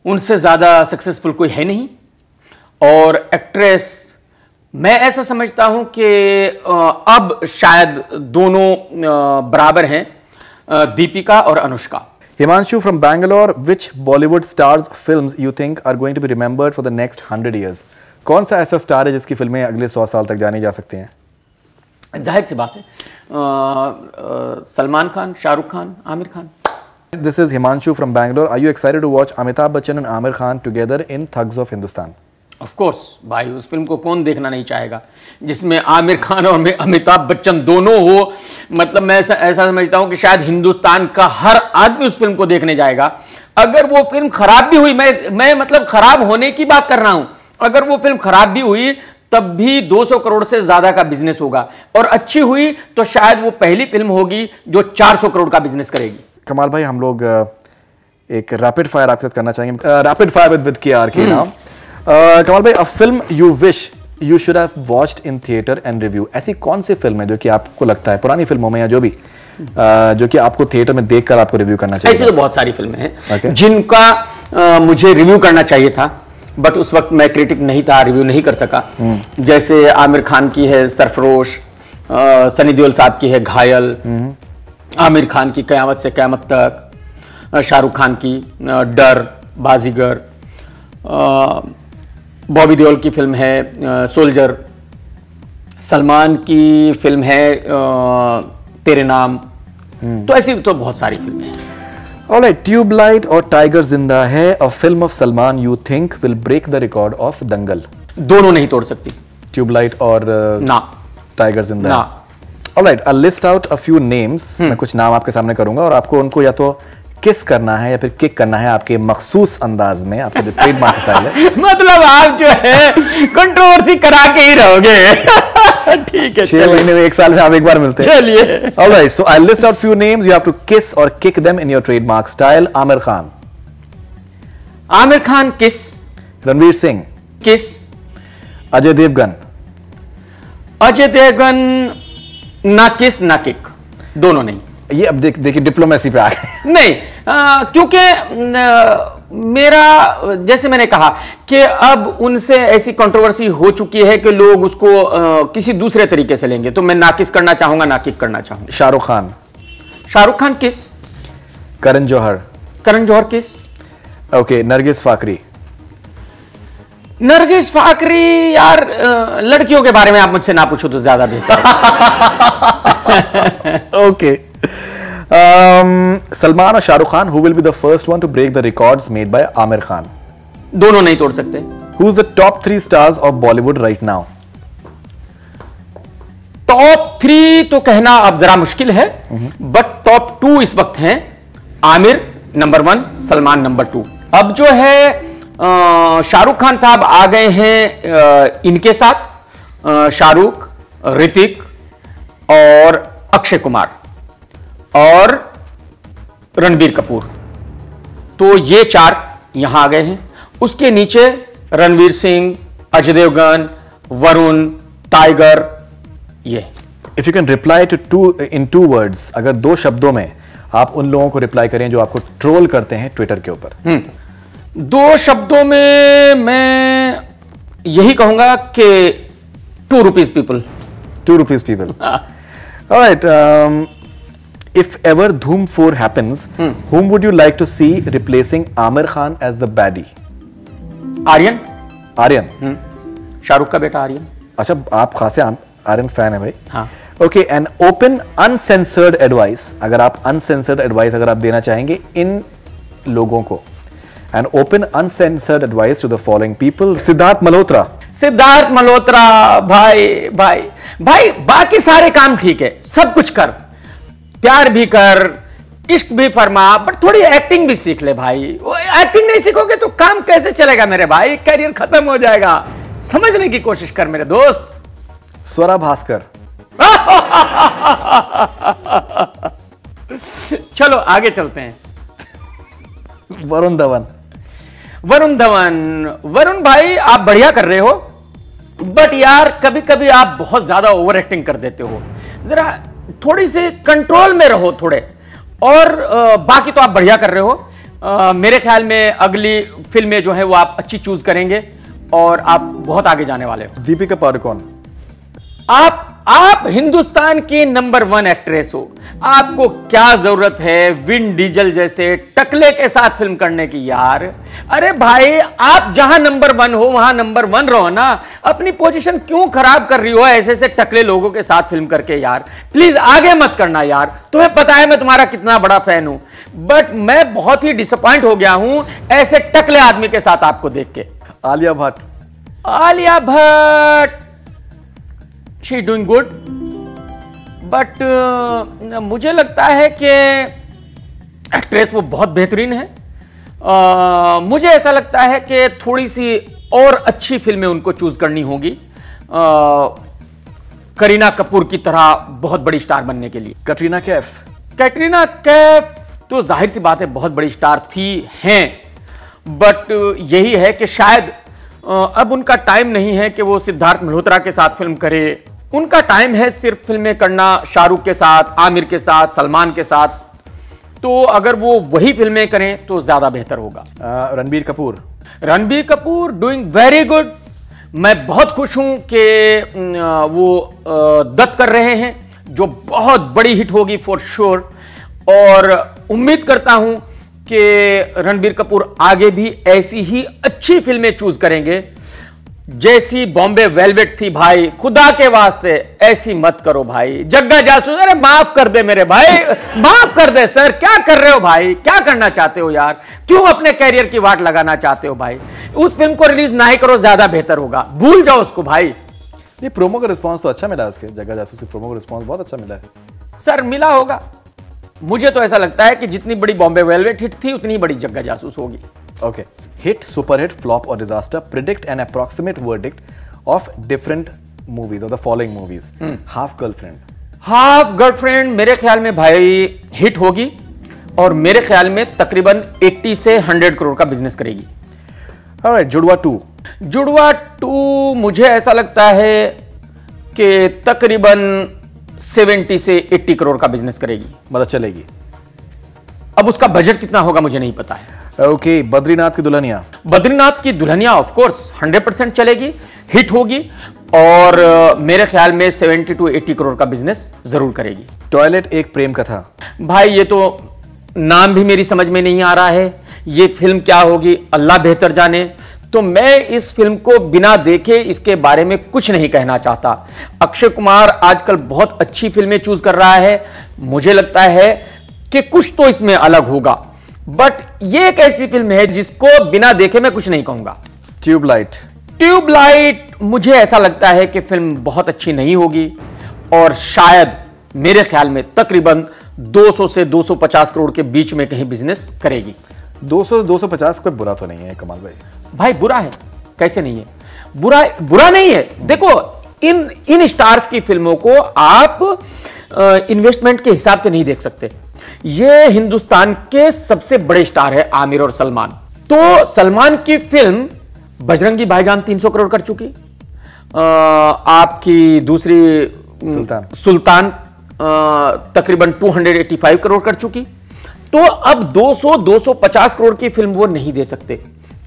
उनसे ज्यादा सक्सेसफुल कोई है नहीं। और एक्ट्रेस मैं ऐसा समझता हूं कि अब शायद दोनों बराबर हैं, दीपिका और Anushka. Himanshu from Bangalore, which Bollywood stars films you think are going to be remembered for the next 100 years? कौन सा ऐसा स्टार है जिसकी फिल्में अगले 100 साल तक जानी जा सकती हैं? जाहिर सी बात है, Salman Khan, Shahrukh Khan, Aamir Khan. This is Himanshu from Bangalore. Are you excited to watch Amitabh Bachchan and Aamir Khan together in Thugs of Hindustan? Of course भाई, उस फिल्म को कौन देखना नहीं चाहेगा जिसमें आमिर खान और अमिताभ बच्चन दोनों हो। मतलब मैं ऐसा समझता हूं कि शायद हिंदुस्तान का हर आदमी उस फिल्म को देखने जाएगा। अगर वो फिल्म खराब भी हुई, मैं मतलब खराब होने की बात कर रहा हूं, अगर वो फिल्म खराब भी हुई तब भी 200 करोड़ से ज्यादा का बिजनेस होगा, और अच्छी हुई तो शायद वो पहली फिल्म होगी जो 400 करोड़ का बिजनेस करेगी। कमाल भाई, हम लोग एक रैपिड फायर आपके साथ करना चाहेंगे, रैपिड फायर विद केआर के नाम। कमाल भाई, a film you wish you should have watched in theatre and review, ऐसी कौन सी फिल्म है जो कि आपको लगता है पुरानी फिल्मों में या जो भी जो कि आपको थिएटर में देखकर आपको रिव्यू करना चाहिए? ऐसी तो बहुत सारी फिल्में हैं जिनका मुझे रिव्यू करना चाहिए था, बट उस वक्त मैं क्रिटिक नहीं था, रिव्यू नहीं कर सका। जैसे आमिर खान की है सरफरोश, सनी देओल साहब की है घायल, आमिर खान की कयामत से कयामत तक, शाहरुख खान की डर, बाजीगर, बॉबी देओल की फिल्म है सोल्जर, सलमान की फिल्म है तेरे नाम। तो ऐसी तो बहुत सारी फिल्में हैं। Alright, ट्यूबलाइट और टाइगर जिंदा है, a film of Salman you think will break the record of Dangal? दोनों नहीं तोड़ सकती, ट्यूबलाइट और ना टाइगर जिंदा ना। Alright, I'll list out a few names. मैं कुछ नाम आपके सामने करूंगा और आपको उनको या तो किस करना है या फिर किक करना है आपके मखसूस अंदाज में, आपका जो ट्रेडमार्क स्टाइल है? मतलब आप जो है कंट्रोवर्सी करा के ही रहोगे। ठीक है, 6 महीने में 1 साल में आप एक बार मिलते हैं। चलिए, alright, so I list out few names, you have to kiss और kick them in your trademark style. Aamir Khan. Aamir Khan kiss. Ranveer Singh किस। अजय देवगन। अजय देवगन ना किस ना किक, दोनों नहीं। ये अब देखिए डिप्लोमेसी पे आ गए। नहीं, क्योंकि मेरा जैसे मैंने कहा कि अब उनसे ऐसी कंट्रोवर्सी हो चुकी है कि लोग उसको किसी दूसरे तरीके से लेंगे, तो मैं ना किस करना चाहूंगा ना किक करना चाहूंगा। शाहरुख खान। शाहरुख खान किस। करण जौहर। करण जौहर किस। ओके, नरगिस फाकरी। नरगिस फाकरी यार, लड़कियों के बारे में आप मुझसे ना पूछो तो ज्यादा बेहतर। ओके, सलमान और Shahrukh Khan, who will be the first one to break the records made by Aamir Khan? दोनों नहीं तोड़ सकते। Who is the top 3 stars of Bollywood right now? Top 3 तो कहना अब जरा मुश्किल है, बट टॉप 2 इस वक्त हैं। Aamir number 1, Salman number 2। अब जो है शाहरुख खान साहब आ गए हैं इनके साथ, शाहरुख, ऋतिक और अक्षय कुमार और रणबीर कपूर, तो ये 4 यहां आ गए हैं। उसके नीचे रणवीर सिंह, अजय देवगन, वरुण, टाइगर, ये। If you can reply to in 2 words, अगर 2 शब्दों में आप उन लोगों को रिप्लाई करें जो आपको ट्रोल करते हैं ट्विटर के ऊपर। 2 शब्दों में मैं यही कहूंगा कि 2 rupees people. 2 rupees people. All right. If ever Dhoom 4 happens, whom would you like to see replacing Aamir Khan as the baddie? Aryan. Aryan. Shahrukh का बेटा आर्यन। अच्छा, आप खासे आर्यन फैन है भाई। हाँ। Okay, N open uncensored advice, अगर आप अनसेंसर्ड एडवाइस अगर आप देना चाहेंगे इन लोगों को, an open uncensored advice to the following people. Siddharth Malhotra. Siddharth Malhotra, भाई भाई भाई, बाकी सारे काम ठीक है, सब कुछ कर, प्यार भी कर, इश्क भी फरमा, बट थोड़ी एक्टिंग भी सीख ले भाई। एक्टिंग नहीं सीखोगे तो काम कैसे चलेगा मेरे भाई, करियर खत्म हो जाएगा। समझने की कोशिश कर मेरे दोस्त। स्वरा भास्कर। चलो आगे चलते हैं। वरुण धवन। वरुण धवन। वरुण भाई, आप बढ़िया कर रहे हो, बट यार कभी कभी आप बहुत ज्यादा ओवर एक्टिंग कर देते हो, जरा थोड़ी सी कंट्रोल में रहो थोड़े। और बाकी तो आप बढ़िया कर रहे हो। मेरे ख्याल में अगली फिल्में जो है वो आप अच्छी चूज करेंगे और आप बहुत आगे जाने वाले हो। दीपिका पादुकोण। आप हिंदुस्तान की नंबर 1 एक्ट्रेस हो, आपको क्या जरूरत है विन डीजल जैसे टकले के साथ फिल्म करने की यार। अरे भाई, आप जहां नंबर 1 हो वहां नंबर 1 रहो ना। अपनी पोजीशन क्यों खराब कर रही हो ऐसे ऐसे टकले लोगों के साथ फिल्म करके यार। प्लीज आगे मत करना यार। तुम्हें पता है मैं तुम्हारा कितना बड़ा फैन हूं, बट मैं बहुत ही डिसअपॉइंट हो गया हूं ऐसे टकले आदमी के साथ आपको देख के। Alia Bhatt. Alia Bhatt, she is doing good, but मुझे लगता है कि एक्ट्रेस वो बहुत बेहतरीन है। मुझे ऐसा लगता है कि थोड़ी सी और अच्छी फिल्में उनको चूज करनी होगी करीना कपूर की तरह बहुत बड़ी स्टार बनने के लिए। कटरीना कैफ। कैटरीना कैफ तो जाहिर सी बात है बहुत बड़ी स्टार थी, हैं, बट यही है कि शायद अब उनका टाइम नहीं है कि वो सिद्धार्थ मल्होत्रा के साथ फिल्म करे। उनका टाइम है सिर्फ फिल्में करना शाहरुख के साथ, आमिर के साथ, सलमान के साथ। तो अगर वो वही फिल्में करें तो ज्यादा बेहतर होगा। Ranbir Kapoor. Ranbir Kapoor doing very good. मैं बहुत खुश हूं कि वो दत्त कर रहे हैं, जो बहुत बड़ी हिट होगी फॉर श्योर। और उम्मीद करता हूं कि रणबीर कपूर आगे भी ऐसी ही अच्छी फिल्में चूज करेंगे जैसी बॉम्बे वेलवेट थी भाई। खुदा के वास्ते ऐसी मत करो भाई। जग्गा जासूस, अरे माफ कर दे मेरे भाई, माफ कर दे सर। क्या कर रहे हो भाई, क्या करना चाहते हो यार? क्यों अपने कैरियर की वाट लगाना चाहते हो भाई? उस फिल्म को रिलीज ना ही करो, ज्यादा बेहतर होगा। भूल जाओ उसको भाई। ये प्रोमो का रिस्पांस तो अच्छा मिला, उसके जग्गा जासूस के प्रोमो का रिस्पांस बहुत अच्छा मिला है। सर मिला होगा, मुझे तो ऐसा लगता है कि जितनी बड़ी बॉम्बे वेलवेट हिट थी उतनी बड़ी जग्गा जासूस होगी। Okay, hit, super hit, flop और disaster, predict an approximate verdict of different movies और the following movies. Half Girlfriend. Half Girlfriend मेरे ख्याल में भाई हिट होगी और मेरे ख्याल में तकरीबन 80 से 100 करोड़ का बिजनेस करेगी। ऑलराइट, जुड़वा 2। जुड़वा 2 मुझे ऐसा लगता है कि तकरीबन 70 से 80 करोड़ का बिजनेस करेगी, मतलब चलेगी। अब उसका बजट कितना होगा मुझे नहीं पता है। ओके, बद्रीनाथ की दुल्हनिया। बद्रीनाथ की दुल्हनिया ऑफ कोर्स 100% चलेगी, हिट होगी और मेरे ख्याल में 70 to 80 करोड़ का बिजनेस जरूर करेगी। टॉयलेट एक प्रेम कथा। भाई ये तो नाम भी मेरी समझ में नहीं आ रहा है, ये फिल्म क्या होगी अल्लाह बेहतर जाने। तो मैं इस फिल्म को बिना देखे इसके बारे में कुछ नहीं कहना चाहता। अक्षय कुमार आजकल बहुत अच्छी फिल्में चूज कर रहा है, मुझे लगता है कि कुछ तो इसमें अलग होगा, बट ये एक ऐसी फिल्म है जिसको बिना देखे मैं कुछ नहीं कहूंगा। ट्यूबलाइट। ट्यूबलाइट मुझे ऐसा लगता है कि फिल्म बहुत अच्छी नहीं होगी और शायद मेरे ख्याल में तकरीबन 200 से 250 करोड़ के बीच में कहीं बिजनेस करेगी। 200-250 कोई बुरा तो नहीं है कमाल भाई। भाई बुरा है, कैसे नहीं है? बुरा नहीं है। देखो इन स्टार्स की फिल्मों को आप इन्वेस्टमेंट के हिसाब से नहीं देख सकते। ये हिंदुस्तान के सबसे बड़े स्टार है आमिर और सलमान। तो सलमान की फिल्म बजरंगी भाईजान 300 करोड़ कर चुकी, आपकी दूसरी सुल्तान तकरीबन 285 करोड़ कर चुकी। तो अब 200-250 करोड़ की फिल्म वो नहीं दे सकते,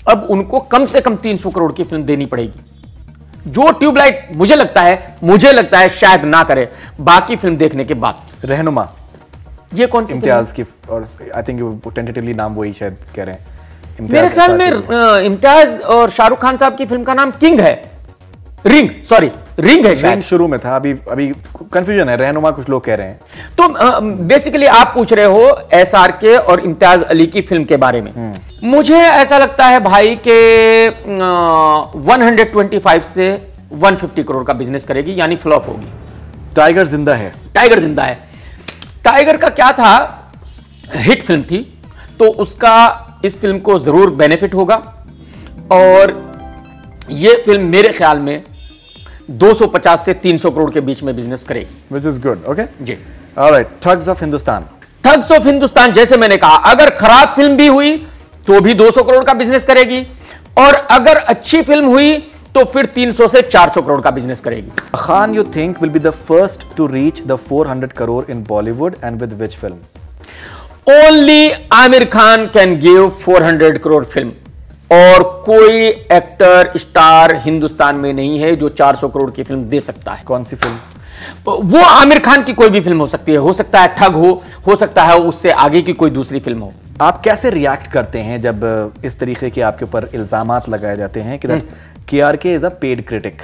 अब उनको कम से कम 300 करोड़ की फिल्म देनी पड़ेगी, जो ट्यूबलाइट मुझे लगता है शायद ना करे बाकी फिल्म देखने के बाद। रहनुमा। ये कौन सी इम्तियाज की, और आई थिंक टेंटेटिवली नाम वही शायद कह रहे हैं। मेरे ख्याल में इम्तियाज और शाहरुख खान साहब की फिल्म का नाम किंग है, रिंग है शायद। शुरू में था, अभी कंफ्यूजन है, रहनुमा कुछ लोग कह रहे हैं। तो बेसिकली आप पूछ रहे हो SRK और इम्तियाज अली की फिल्म के बारे में। मुझे ऐसा लगता है भाई कि 125 से 150 करोड़ का बिजनेस करेगी, यानी फ्लॉप होगी। टाइगर जिंदा है। टाइगर का क्या था, हिट फिल्म थी, तो उसका इस फिल्म को जरूर बेनिफिट होगा और यह फिल्म मेरे ख्याल में 250 से 300 करोड़ के बीच में बिजनेस करेगी। Which is good, okay? जी। Alright, thugs of Hindustan. Thugs of Hindustan जैसे मैंने कहा, अगर खराब फिल्म भी हुई तो भी 200 करोड़ का बिजनेस करेगी और अगर अच्छी फिल्म हुई तो फिर 300 से 400 करोड़ का बिजनेस करेगी। Khan you think will be the first to reach the 400 crore in Bollywood and with which film? Only Aamir Khan can give 400 crore film और कोई एक्टर स्टार हिंदुस्तान में नहीं है जो 400 करोड़ की फिल्म दे सकता है। कौन सी फिल्म? वो आमिर खान की कोई भी फिल्म हो सकती है, हो सकता है ठग हो सकता है उससे आगे की कोई दूसरी फिल्म हो। आप कैसे रिएक्ट करते हैं जब इस तरीके के आपके ऊपर इल्जामात लगाए जाते हैं कि KRK is a paid critic?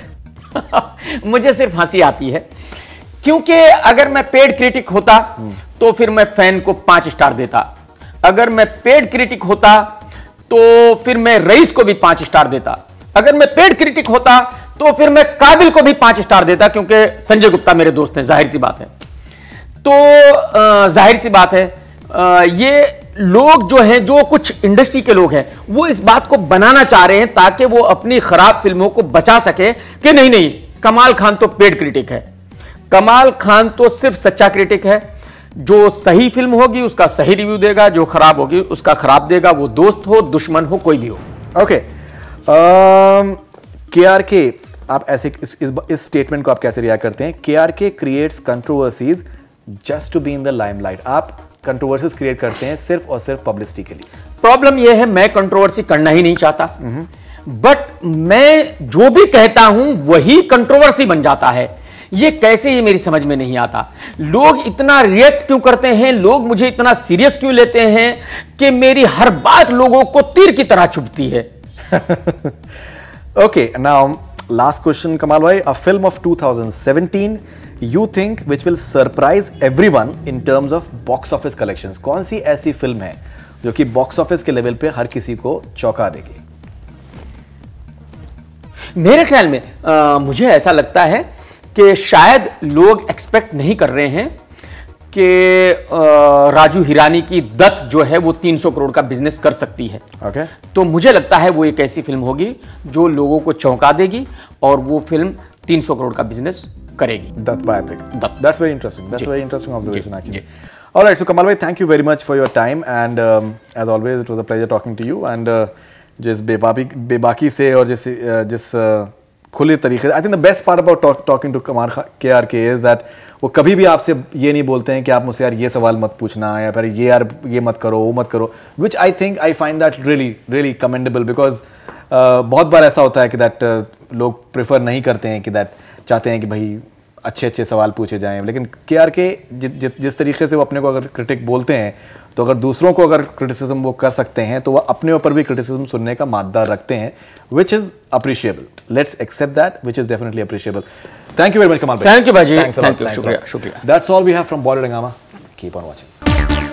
मुझे सिर्फ हंसी आती है, क्योंकि अगर मैं पेड क्रिटिक होता तो फिर मैं फैन को 5 स्टार देता, अगर मैं पेड क्रिटिक होता तो फिर मैं रईस को भी 5 स्टार देता, अगर मैं पेड क्रिटिक होता तो फिर मैं काबिल को भी 5 स्टार देता, क्योंकि संजय गुप्ता मेरे दोस्त हैं, जाहिर सी बात है। तो जाहिर सी बात है ये लोग जो हैं, जो कुछ इंडस्ट्री के लोग हैं, वो इस बात को बनाना चाह रहे हैं ताकि वो अपनी खराब फिल्मों को बचा सके कि नहीं कमाल खान तो पेड क्रिटिक है। कमाल खान तो सिर्फ सच्चा क्रिटिक है, जो सही फिल्म होगी उसका सही रिव्यू देगा, जो खराब होगी उसका खराब देगा, वो दोस्त हो दुश्मन हो कोई भी हो। ओके, KRK, आप ऐसे इस स्टेटमेंट को आप कैसे रिएक्ट करते हैं? KRK creates controversies just to be in the limelight. आप कंट्रोवर्सीज क्रिएट करते हैं सिर्फ और सिर्फ पब्लिसिटी के लिए। प्रॉब्लम यह है, मैं कंट्रोवर्सी करना ही नहीं चाहता, बट मैं जो भी कहता हूं वही कंट्रोवर्सी बन जाता है। ये कैसे, ये मेरी समझ में नहीं आता। लोग इतना रिएक्ट क्यों करते हैं, लोग मुझे इतना सीरियस क्यों लेते हैं कि मेरी हर बात लोगों को तीर की तरह चुभती है। Okay, now last question, Kamal bhai. A film of 2017 you think which will surprise everyone in terms of box office collections? कौन सी ऐसी फिल्म है जो कि बॉक्स ऑफिस के लेवल पे हर किसी को चौंका देगी? मेरे ख्याल में मुझे ऐसा लगता है कि शायद लोग एक्सपेक्ट नहीं कर रहे हैं कि राजू हिरानी की दत्त जो है वो 300 करोड़ का बिजनेस कर सकती है। ओके। तो मुझे लगता है वो एक ऐसी फिल्म होगी जो लोगों को चौंका देगी और वो फिल्म 300 करोड़ का बिजनेस करेगी। Dutt biopic. Dutt. That's very interesting. That's very interesting observation actually. All right, so Kamal bhai, thank you very much for your time and as always it was a pleasure talking to you and जिस बेबाकी से और जिस खुले तरीके से, I think the best part about talking to KRK is that वो कभी भी आपसे ये नहीं बोलते हैं कि आप मुझसे यार ये सवाल मत पूछना या फिर ये यार ये मत करो वो मत करो, which I think I find that really commendable because बहुत बार ऐसा होता है कि that लोग प्रेफर नहीं करते हैं कि that चाहते हैं कि भाई अच्छे सवाल पूछे जाएं, लेकिन KRK जिस तरीके से वो अपने को अगर क्रिटिक बोलते हैं तो अगर दूसरों को अगर क्रिटिसिज्म वो कर सकते हैं तो वो अपने ऊपर भी क्रिटिसिज्म सुनने का मादा रखते हैं, which is appreciable. Let's accept that, which is definitely appreciable. Thank you very much, Kamal bhai. Thank you, Bhaji. Thanks a lot. Thank you. Shukriya. That's all we have from Bollywood Hungama. Keep on watching.